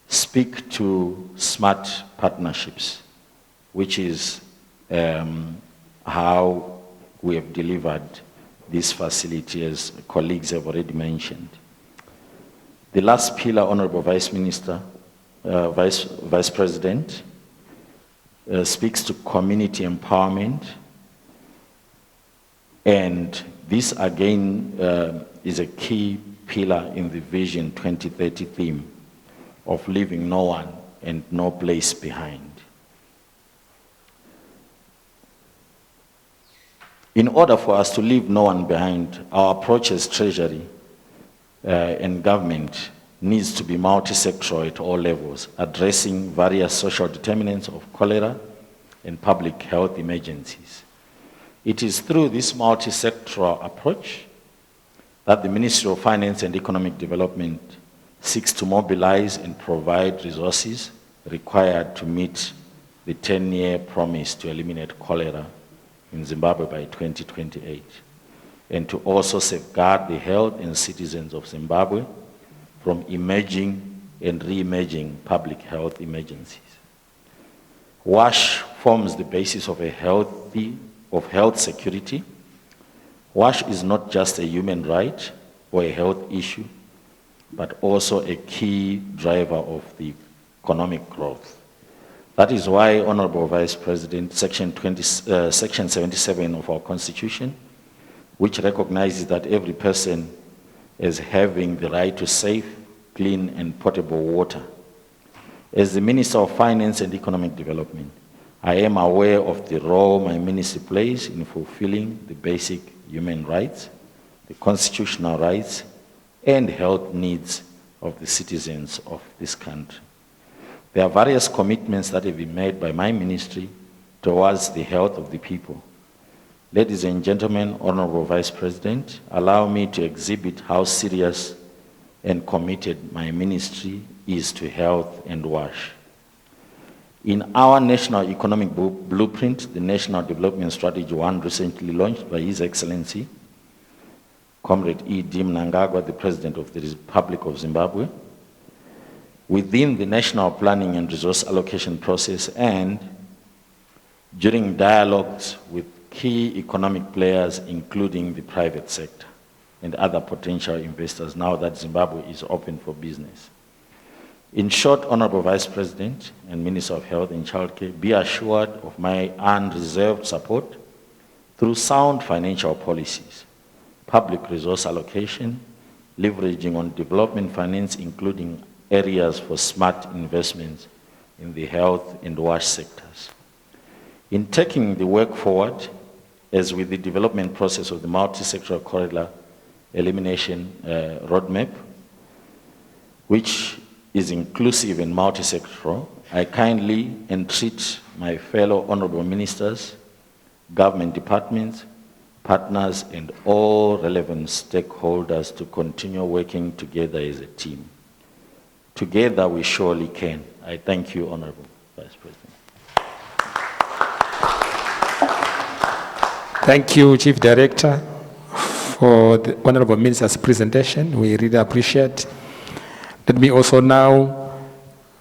speak to smart partnerships, which is how we have delivered this facility, as colleagues have already mentioned. The last pillar, Honorable Vice Minister, Vice President, speaks to community empowerment, and this again is a key pillar in the Vision 2030 theme of leaving no one and no place behind. In order for us to leave no one behind, our approach as Treasury and government needs to be multi-sectoral at all levels, addressing various social determinants of cholera and public health emergencies. It is through this multi-sectoral approach that the Ministry of Finance and Economic Development seeks to mobilize and provide resources required to meet the 10-year promise to eliminate cholera in Zimbabwe by 2028, and to also safeguard the health and citizens of Zimbabwe from emerging and reimagining public health emergencies. WASH forms the basis of health security. WASH is not just a human right or a health issue, but also a key driver of the economic growth. That is why, Honorable Vice President, Section 77 of our Constitution, which recognizes that every person is having the right to safe, clean, and potable water. As the Minister of Finance and Economic Development, I am aware of the role my ministry plays in fulfilling the basic human rights, the constitutional rights, and health needs of the citizens of this country. There are various commitments that have been made by my ministry towards the health of the people. Ladies and gentlemen, Honorable Vice President, allow me to exhibit how serious and committed my ministry is to health and WASH. In our National Economic Blueprint, the National Development Strategy 1 recently launched by His Excellency, Comrade E.D. Mnangagwa, the President of the Republic of Zimbabwe, within the national planning and resource allocation process and during dialogues with key economic players, including the private sector and other potential investors, now that Zimbabwe is open for business. In short, Honorable Vice President and Minister of Health and Childcare, be assured of my unreserved support through sound financial policies, public resource allocation, leveraging on development finance, including areas for smart investments in the health and WASH sectors. In taking the work forward, as with the development process of the multi-sectoral corridor elimination roadmap, which is inclusive and multi-sectoral, I kindly entreat my fellow honorable ministers, government departments, partners, and all relevant stakeholders to continue working together as a team. Together we surely can. I thank you, Honorable Vice President. Thank you, Chief Director, for the Honorable Minister's presentation. We really appreciate. Let me also now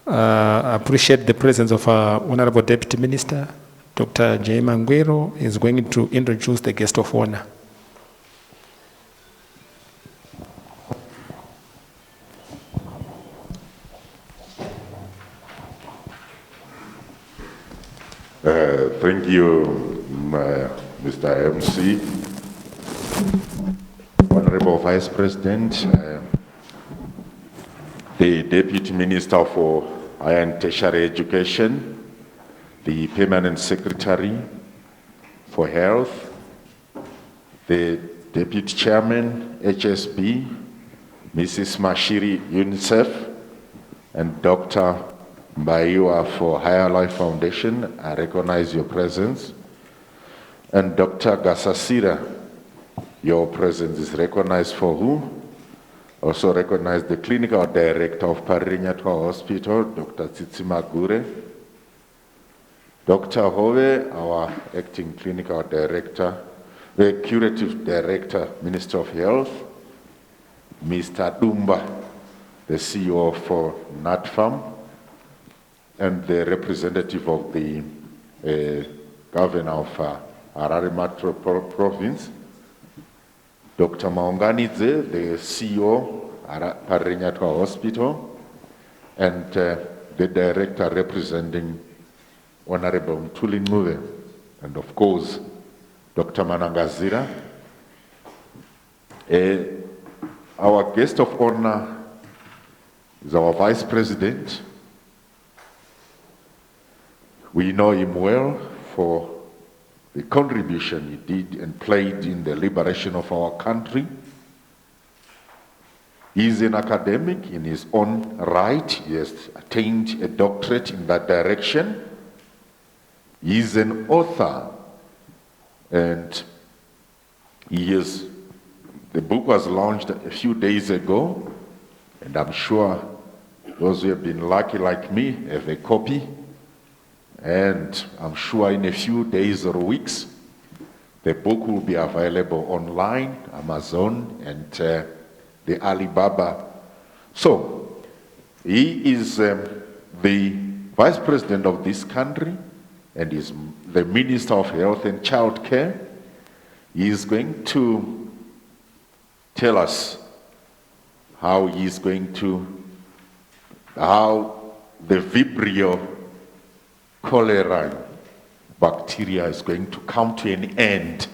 appreciate the presence of our Honorable Deputy Minister, Dr. J. Mangwiro, is going to introduce the guest of honor. Thank you, Mr. MC. Honorable Vice President, the Deputy Minister for Higher and Tertiary Education, the Permanent Secretary for Health, the Deputy Chairman, HSB, Mrs. Mashiri UNICEF, and Dr. Mbaiwa for Higher Life Foundation. I recognize your presence. And Dr. Gasasira, your presence is recognized for who? Also recognize the Clinical Director of Parinyatwa Hospital, Dr. Tsitsima Gure. Dr. Hove, our Acting Clinical Director, the Curative Director, Minister of Health. Mr. Dumba, the CEO for NatFarm, and the representative of the governor of Harare Metro Province, Dr. Maunganidze, the CEO, Parinyatwa Hospital, and the director representing Honorable Mtuli Mube, and of course, Dr. Manangazira. Our guest of honor is our Vice President. We know him well for the contribution he did and played in the liberation of our country. He is an academic in his own right. He has attained a doctorate in that direction. He is an author, and the book was launched a few days ago, and I'm sure those who have been lucky like me have a copy. And I'm sure in a few days or weeks, the book will be available online, Amazon, and the Alibaba. So, He is the Vice President of this country and is the Minister of Health and Child Care. He is going to tell us how the Vibrio cholera bacteria is going to come to an end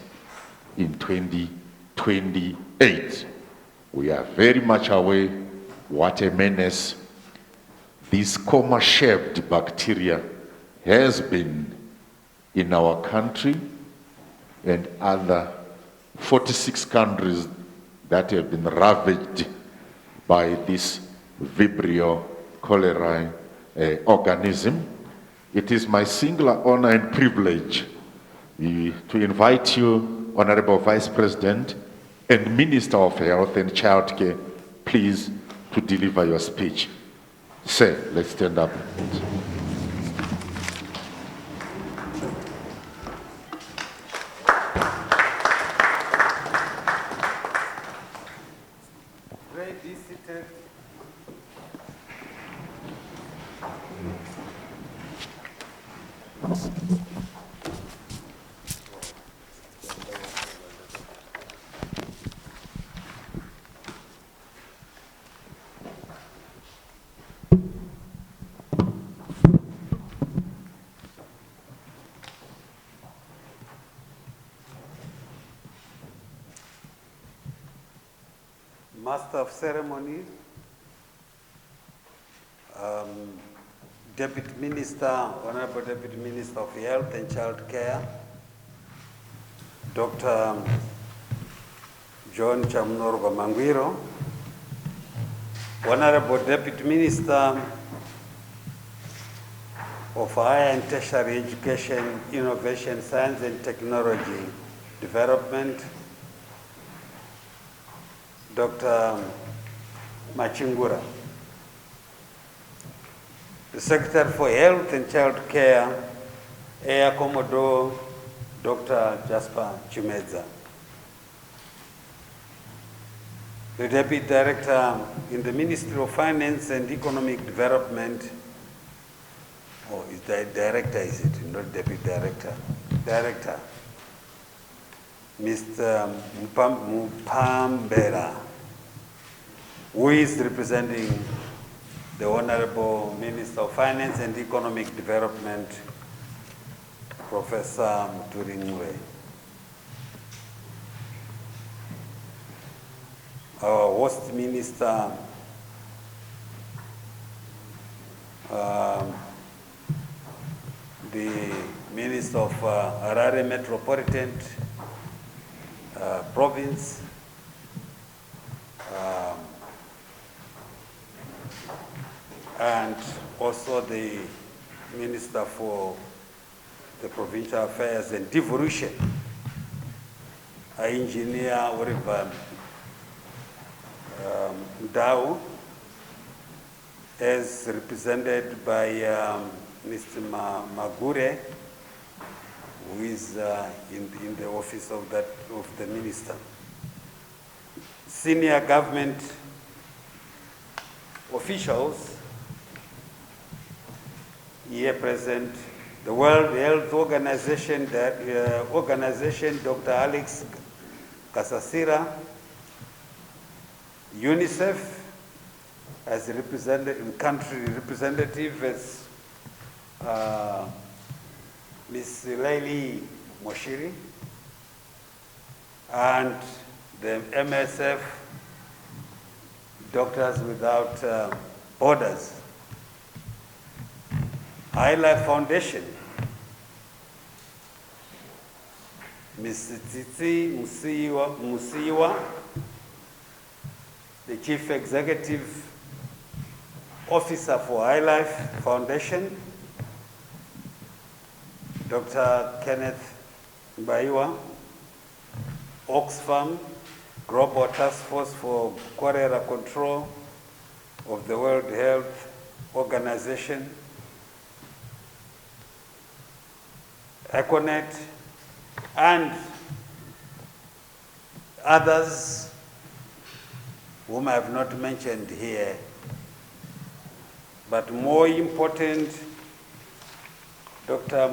in 2028. We are very much aware what a menace this coma-shaped bacteria has been in our country and other 46 countries that have been ravaged by this Vibrio cholerae organism. It is my singular honor and privilege to invite you, Honorable Vice President and Minister of Health and Child Care, please to deliver your speech. Sir, let's stand up. Master of Ceremonies, Deputy Minister, Honorable Deputy Minister of Health and Child Care, Dr. John Chamnorba Mangwiro, Honorable Deputy Minister of Higher and Tertiary Education, Innovation, Science and Technology Development, Dr. Machingura. The Secretary for Health and Child Care, Air Commodore Dr. Jasper Chimedza. The Deputy Director in the Ministry of Finance and Economic Development, is the Director, is it? Not Deputy Director. Director, Mr. Mpambera, who is representing the Honorable Minister of Finance and Economic Development, Professor Mturingwe. Our host minister, the Minister of Harare Metropolitan Province, and also the Minister for the Provincial Affairs and Devolution, Engineer Oliver Ndau, as represented by Mr. Magure, who is in the office of the minister. Senior government officials here present, the World Health Organization, Dr. Alex Kasasira, UNICEF as country representative as Ms. Laili Moshiri, and the MSF, Doctors Without Borders, High Life Foundation, Ms. Tsitsi Musiwa, the Chief Executive Officer for High Life Foundation, Dr. Kenneth Mbaiwa, Oxfam, Global Task Force for Cholera Control of the World Health Organization, Econet, and others whom I have not mentioned here, but more important, Dr.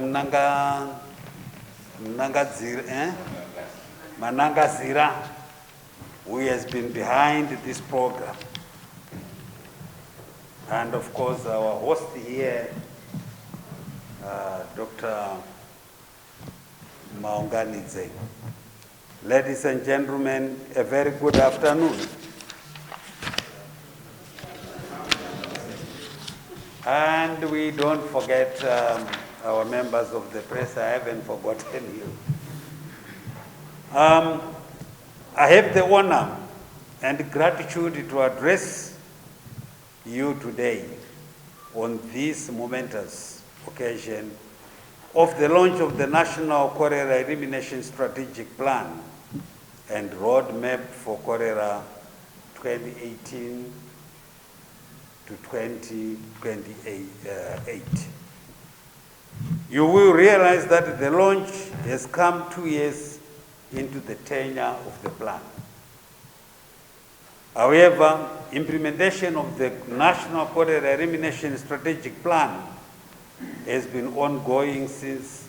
Manangazira, who has been behind this program. And of course, our host here, Dr. Maunganidze. Ladies and gentlemen, a very good afternoon. And we don't forget our members of the press. I haven't forgotten you. I have the honor and gratitude to address you today on this momentous occasion of the launch of the National Cholera Elimination Strategic Plan and Roadmap for Cholera 2018 to 2028. You will realize that the launch has come 2 years into the tenure of the plan. However, implementation of the National Cholera Elimination Strategic Plan has been ongoing since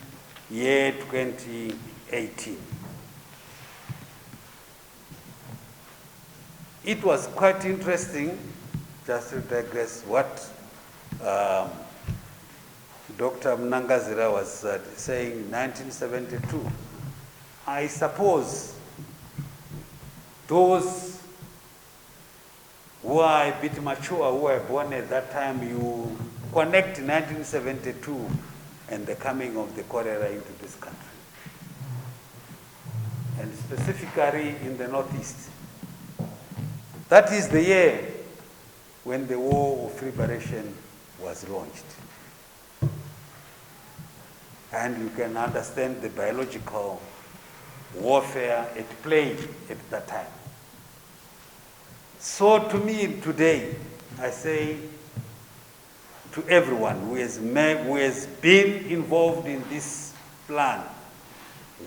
year 2018. It was quite interesting, just to digress, what Dr. Mnangazira was saying in 1972. I suppose those who are a bit mature, who were born at that time, you connect 1972 and the coming of the cholera into this country. And specifically in the Northeast. That is the year when the War of Liberation was launched. And you can understand the biological warfare at play at that time. So to me today, I say to everyone who has been involved in this plan,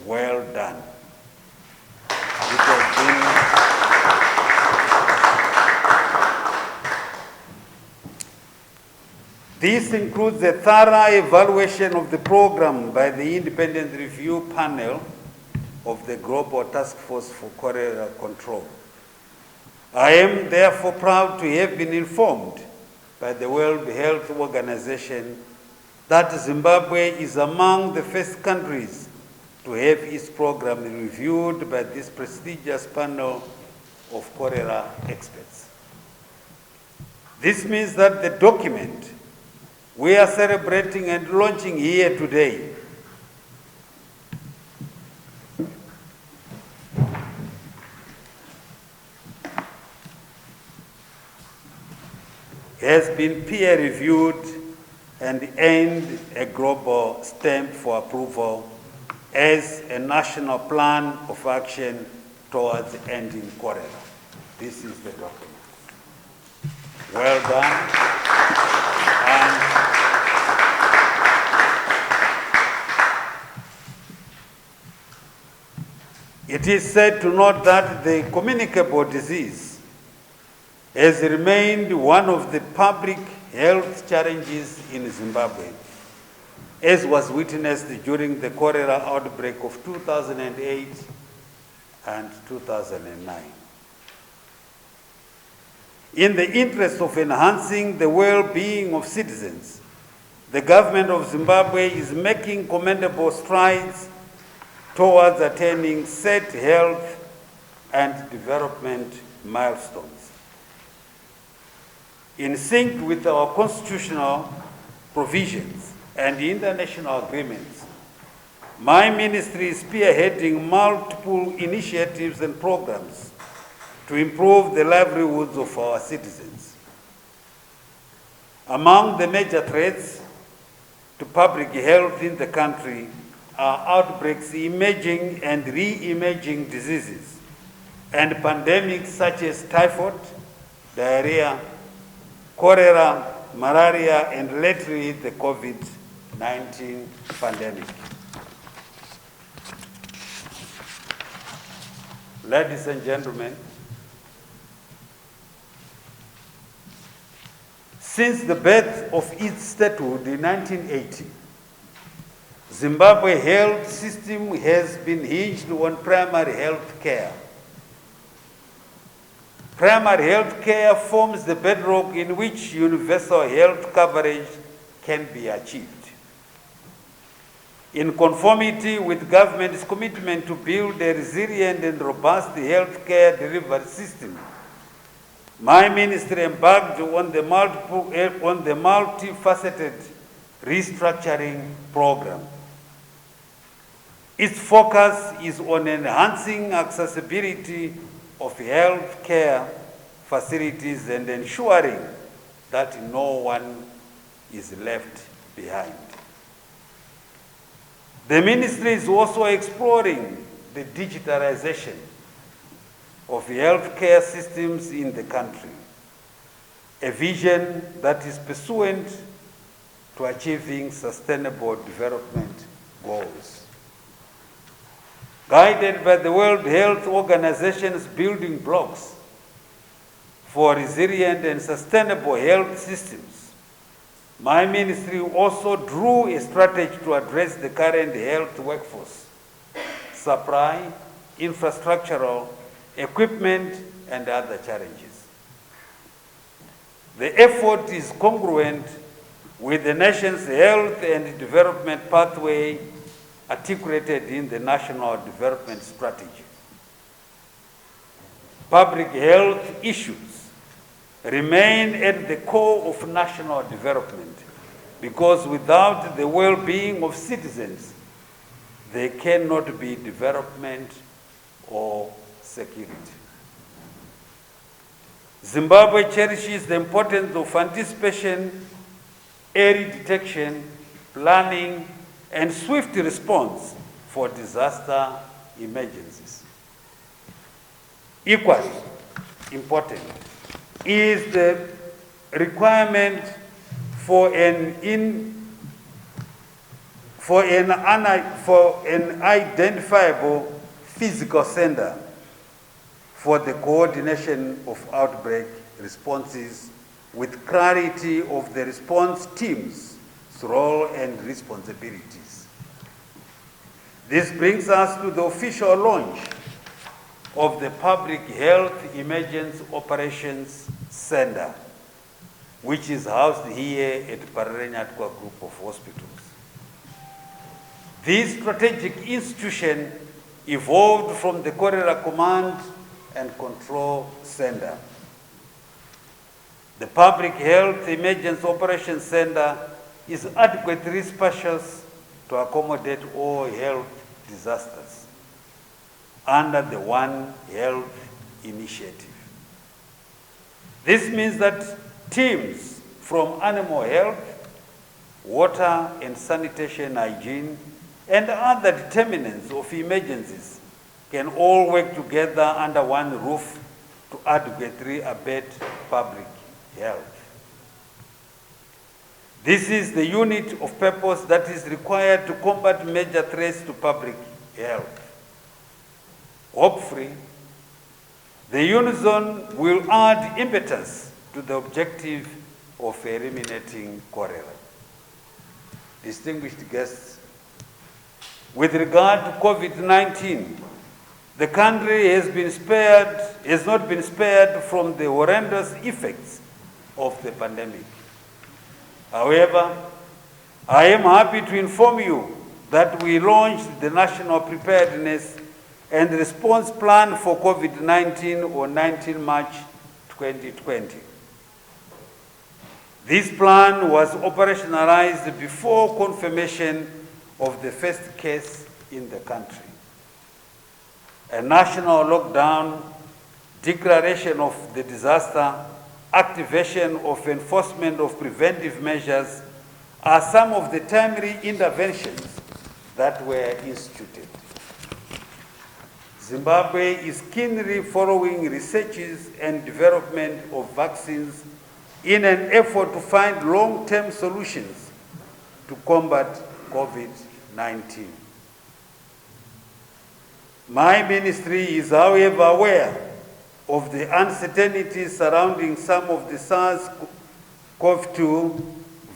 well done. It has been. This includes a thorough evaluation of the program by the Independent Review Panel of the Global Task Force for Cholera Control. I am therefore proud to have been informed by the World Health Organization that Zimbabwe is among the first countries to have its program reviewed by this prestigious panel of cholera experts. This means that the document we are celebrating and launching here today has been peer-reviewed and earned a global stamp for approval as a national plan of action towards ending cholera. This is the document. Well done. And it is said to note that the communicable disease has remained one of the public health challenges in Zimbabwe, as was witnessed during the cholera outbreak of 2008 and 2009. In the interest of enhancing the well-being of citizens, the government of Zimbabwe is making commendable strides towards attaining set health and development milestones. In sync with our constitutional provisions and international agreements, my ministry is spearheading multiple initiatives and programs to improve the livelihoods of our citizens. Among the major threats to public health in the country are outbreaks emerging and re-emerging diseases and pandemics such as typhoid, diarrhea, cholera, malaria, and lately the COVID-19 pandemic. Ladies and gentlemen, Since the birth of its statehood in 1980, Zimbabwe health system has been hinged on primary health care. Primary health care forms the bedrock in which universal health coverage can be achieved. In conformity with government's commitment to build a resilient and robust health care delivery system, my ministry embarked on the multifaceted restructuring program. Its focus is on enhancing accessibility of health care facilities and ensuring that no one is left behind. The ministry is also exploring the digitalization of healthcare systems in the country, a vision that is pursuant to achieving sustainable development goals. Guided by the World Health Organization's building blocks for resilient and sustainable health systems, my ministry also drew a strategy to address the current health workforce, supply, infrastructural, equipment, and other challenges. The effort is congruent with the nation's health and development pathway articulated in the National Development Strategy. Public health issues remain at the core of national development because without the well-being of citizens, there cannot be development or security. Zimbabwe cherishes the importance of anticipation, early detection, planning, and swift response for disaster emergencies. Equally important is the requirement for an identifiable physical center for the coordination of outbreak responses with clarity of the response team's role and responsibilities. This brings us to the official launch of the Public Health Emergency Operations Center, which is housed here at Pararenyatwa Group of Hospitals. This strategic institution evolved from the Cholera Command and Control Center. The Public Health Emergency Operations Center is adequately spacious to accommodate all health disasters under the One Health initiative. This means that teams from animal health, water and sanitation hygiene, and other determinants of emergencies can all work together under one roof to adequately abet public health. This is the unit of purpose that is required to combat major threats to public health. Hopefully, the unison will add impetus to the objective of eliminating cholera. Distinguished guests, with regard to COVID-19, the country has not been spared from the horrendous effects of the pandemic. However, I am happy to inform you that we launched the National Preparedness and Response Plan for COVID-19 on 19 March 2020. This plan was operationalized before confirmation of the first case in the country. A national lockdown, declaration of the disaster, activation of enforcement of preventive measures are some of the timely interventions that were instituted. Zimbabwe is keenly following researches and development of vaccines in an effort to find long-term solutions to combat COVID-19. My ministry is, however, aware of the uncertainties surrounding some of the SARS-CoV-2 COVID-2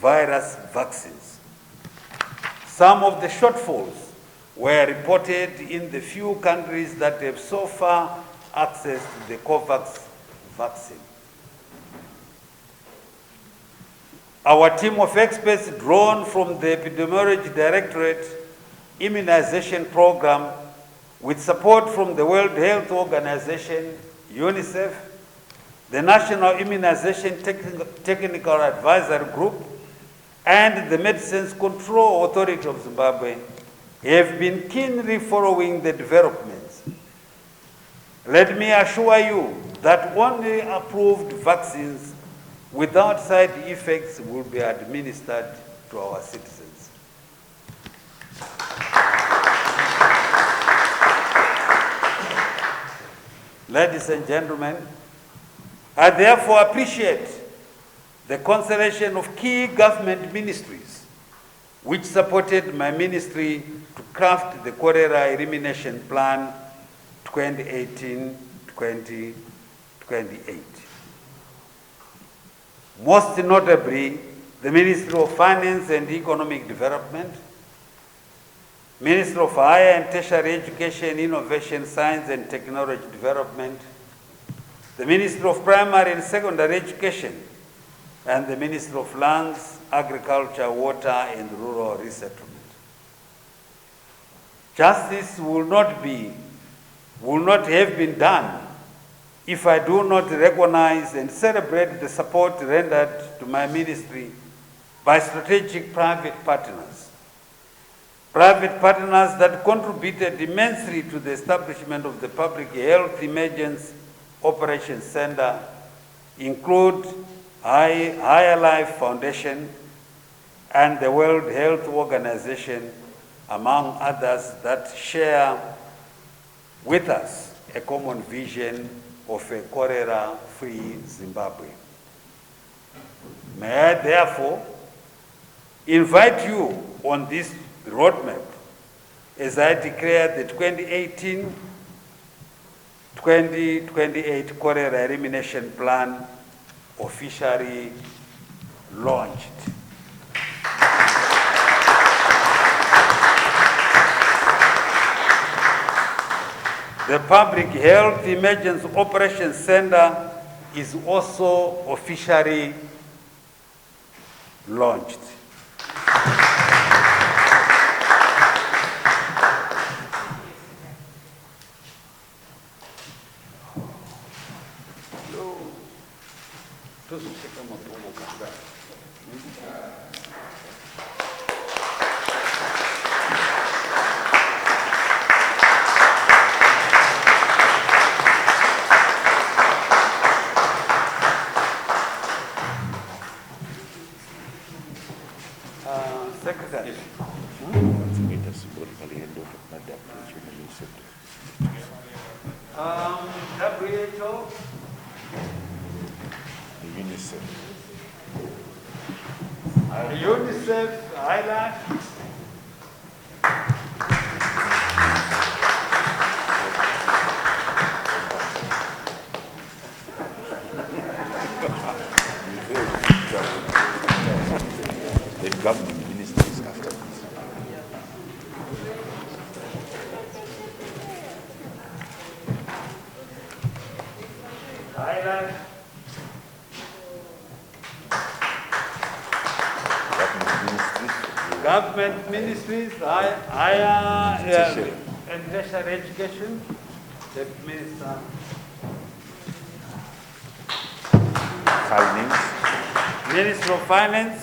virus vaccines. Some of the shortfalls were reported in the few countries that have so far accessed the COVAX vaccine. Our team of experts drawn from the Epidemiology Directorate Immunization Program with support from the World Health Organization, UNICEF, the National Immunization Technical Advisory Group, and the Medicines Control Authority of Zimbabwe have been keenly following the developments. Let me assure you that only approved vaccines without side effects will be administered to our citizens. Ladies and gentlemen, I therefore appreciate the constellation of key government ministries which supported my ministry to craft the Cholera Elimination Plan 2018-2028. Most notably, the Ministry of Finance and Economic Development, Ministry of Higher and Tertiary Education, Innovation, Science and Technology Development, the Ministry of Primary and Secondary Education, and the Ministry of Lands, Agriculture, Water and Rural Resettlement. Justice will not have been done if I do not recognize and celebrate the support rendered to my ministry by strategic private partners. Private partners that contributed immensely to the establishment of the Public Health Emergency Operations Center include Higher Life Foundation and the World Health Organization, among others that share with us a common vision of a cholera-free Zimbabwe. May I therefore invite you on this roadmap as I declare the 2018-2028 Cholera Elimination Plan officially launched. The Public Health Emergency Operations Center is also officially launched. Secretary. WHO. UNICEF. UNICEF, ILAC. The government ministries after this. ILAC. Government ministries, higher and tertiary education, the minister. Finance. Minister of Finance.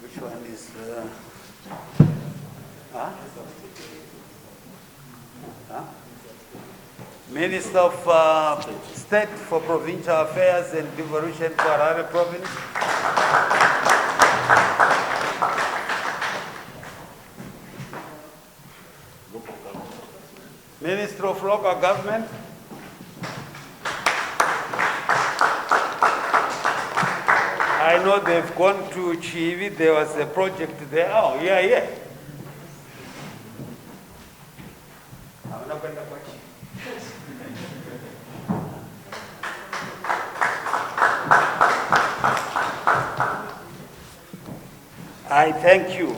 Which one is? Minister of State for Provincial Affairs and Devolution for Harare Province. Minister of Local Government. I know they've gone to Chiwi, there was a project there. Oh, yeah. I thank you.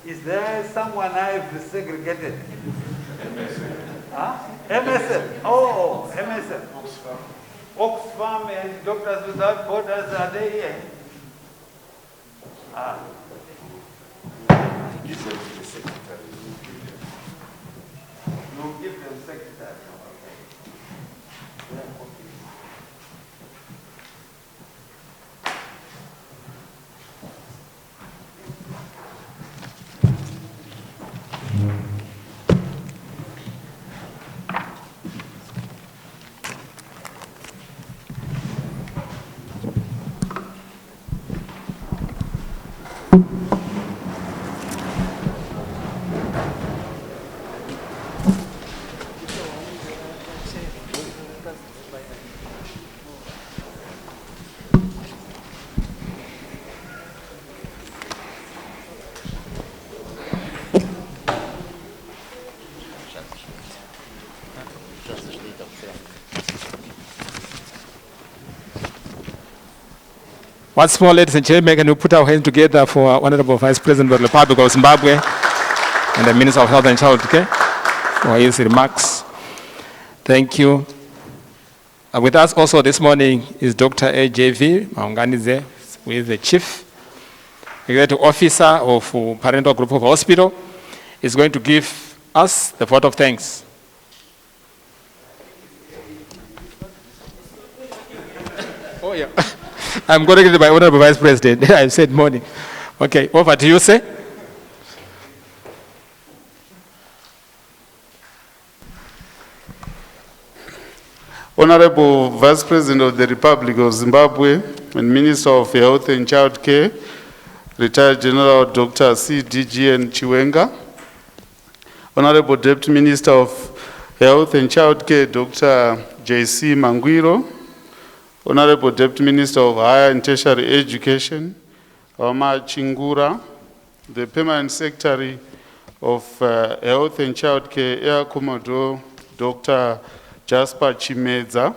Is there someone I've segregated? Huh? MSF. Oh, MSF. Oxfam and Doctors Without Borders, are they here? You give them secretary. Once more, ladies and gentlemen, can we put our hands together for our Honorable Vice President of the Republic of Zimbabwe and the Minister of Health and Child Care for his remarks. Thank you. With us also this morning is Dr. AJV Maunganize, who is the Chief Executive Officer of Parental Group of Hospital. Is going to give us the vote of thanks. Oh, yeah. I'm corrected by Honorable Vice President. I said morning. Okay, over to you, sir. Honorable Vice President of the Republic of Zimbabwe and Minister of Health and Child Care, Retired General Dr. C.D.G.N. Chiwenga, Honorable Deputy Minister of Health and Child Care, Dr. J.C. Mangwiro, Honorable Deputy Minister of Higher and Tertiary Education, Oma Chingura, the Permanent Secretary of Health and Child Care, Air Commodore Dr. Jasper Chimedza,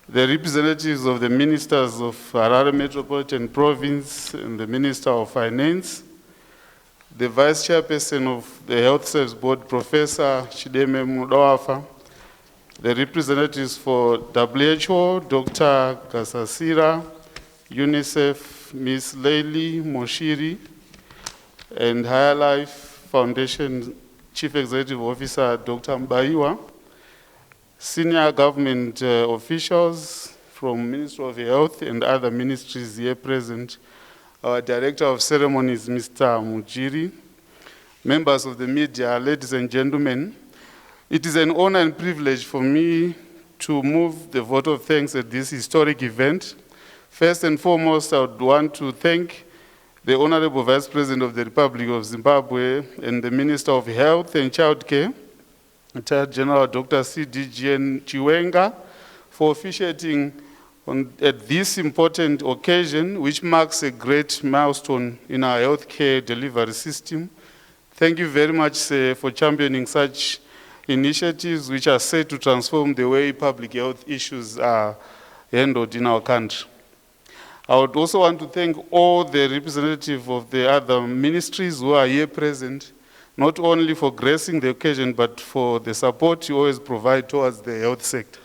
the representatives of the ministers of Harare Metropolitan Province and the Minister of Finance, the Vice Chairperson of the Health Service Board, Professor Chideme Mudawafa, the representatives for WHO, Dr. Gasasira, UNICEF, Ms. Leili Moshiri, and Higher Life Foundation Chief Executive Officer, Dr. Mbaiwa, senior government officials from Ministry of Health and other ministries here present, our Director of Ceremonies, Mr. Mujiri, members of the media, ladies and gentlemen, it is an honor and privilege for me to move the vote of thanks at this historic event. First and foremost, I would want to thank the Honorable Vice President of the Republic of Zimbabwe and the Minister of Health and Child Care, Retired General Dr. C.D.G.N. Chiwenga, for officiating at this important occasion, which marks a great milestone in our healthcare delivery system. Thank you very much, sir, for championing such initiatives which are set to transform the way public health issues are handled in our country. I would also want to thank all the representatives of the other ministries who are here present, not only for gracing the occasion, but for the support you always provide towards the health sector.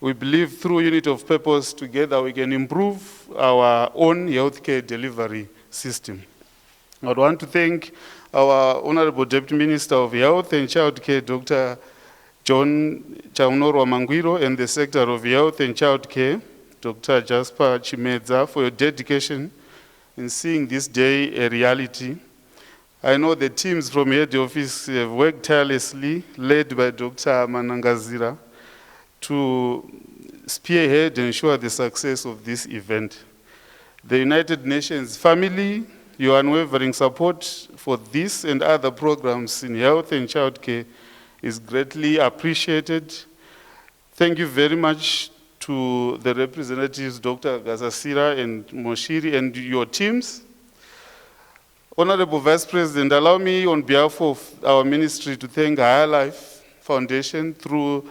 We believe through unity of purpose, together we can improve our own healthcare delivery system. I would want to thank our Honorable Deputy Minister of Health and Child Care, Dr. John Chaunorwa Mangwiro, and the Secretary of Health and Child Care, Dr. Jasper Chimedza, for your dedication in seeing this day a reality. I know the teams from head office have worked tirelessly, led by Dr. Manangazira, to spearhead and ensure the success of this event. The United Nations family, your unwavering support for this and other programs in health and childcare is greatly appreciated. Thank you very much to the representatives, Dr. Gasasira and Moshiri, and your teams. Honorable Vice President, allow me on behalf of our ministry to thank Higher Life Foundation through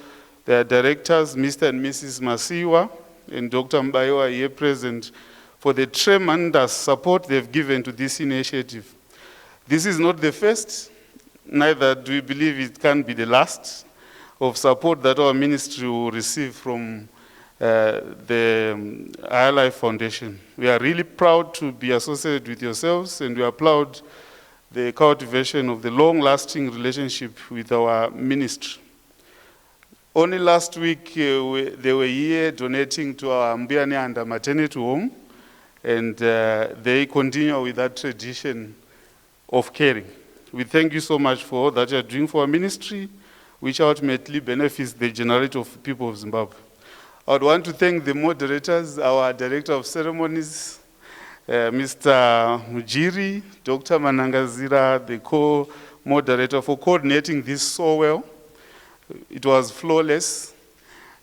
their directors, Mr. and Mrs. Masiwa and Dr. Mbayoa here present, for the tremendous support they've given to this initiative. This is not the first, neither do we believe it can be the last of support that our ministry will receive from the Higher Life Foundation. We are really proud to be associated with yourselves, and we applaud the cultivation of the long-lasting relationship with our ministry. Only last week, they were here donating to our Mbianyanda maternity home, and they continue with that tradition of caring. We thank you so much for all that you are doing for our ministry, which ultimately benefits the generality of people of Zimbabwe. I would want to thank the moderators, our Director of Ceremonies, Mr. Mujiri, Dr. Manangazira, the co-moderator, for coordinating this so well. It was flawless,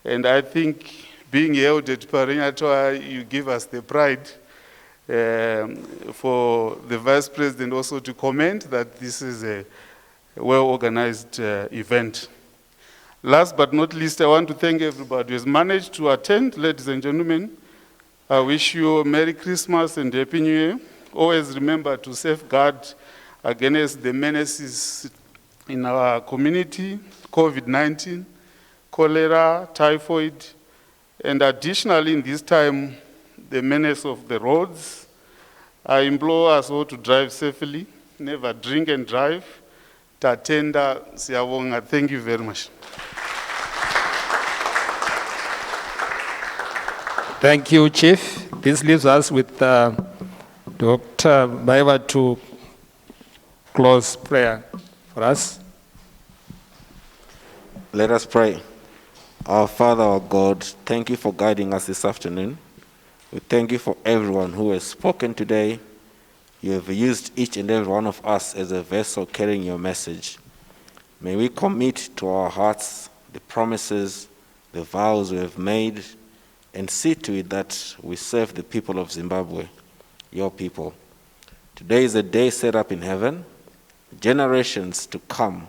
and I think being held at Parinatoa, you give us the pride for the Vice President also to comment that this is a well-organized event. Last but not least, I want to thank everybody who has managed to attend. Ladies and gentlemen, I wish you a Merry Christmas and Happy New Year. Always remember to safeguard against the menaces in our community, COVID-19, cholera, typhoid, and additionally in this time, the menace of the roads. I implore us all to drive safely, never drink and drive. Tatenda Siyabonga. Thank you very much. Thank you, Chief. This leaves us with Dr. Baiva to close prayer for us. Let us pray. Our Father, our God, thank you for guiding us this afternoon. We thank you for everyone who has spoken today. You have used each and every one of us as a vessel carrying your message. May we commit to our hearts the promises, the vows we have made, and see to it that we serve the people of Zimbabwe, your people. Today is a day set up in heaven. Generations to come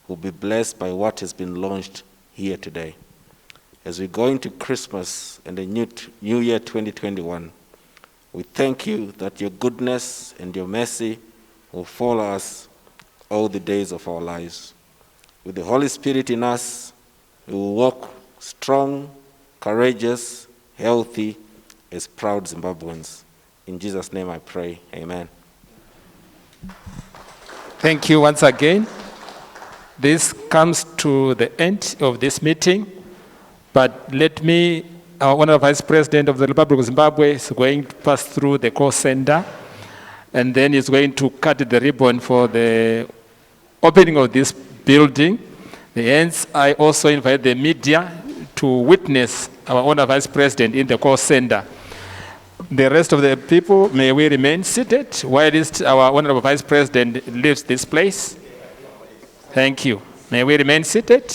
will be blessed by what has been launched here today. As we go into Christmas and the new year 2021, we thank you that your goodness and your mercy will follow us all the days of our lives. With the Holy Spirit in us, we will walk strong, courageous, healthy, as proud Zimbabweans. In Jesus' name I pray, amen. Thank you once again. This comes to the end of this meeting, but let me, our Honorable Vice President of the Republic of Zimbabwe is going to pass through the call center, and then is going to cut the ribbon for the opening of this building. Hence, I also invite the media to witness our Honorable Vice President in the call center. The rest of the people, may we remain seated while our Honorable Vice President leaves this place. Thank you. May we remain seated.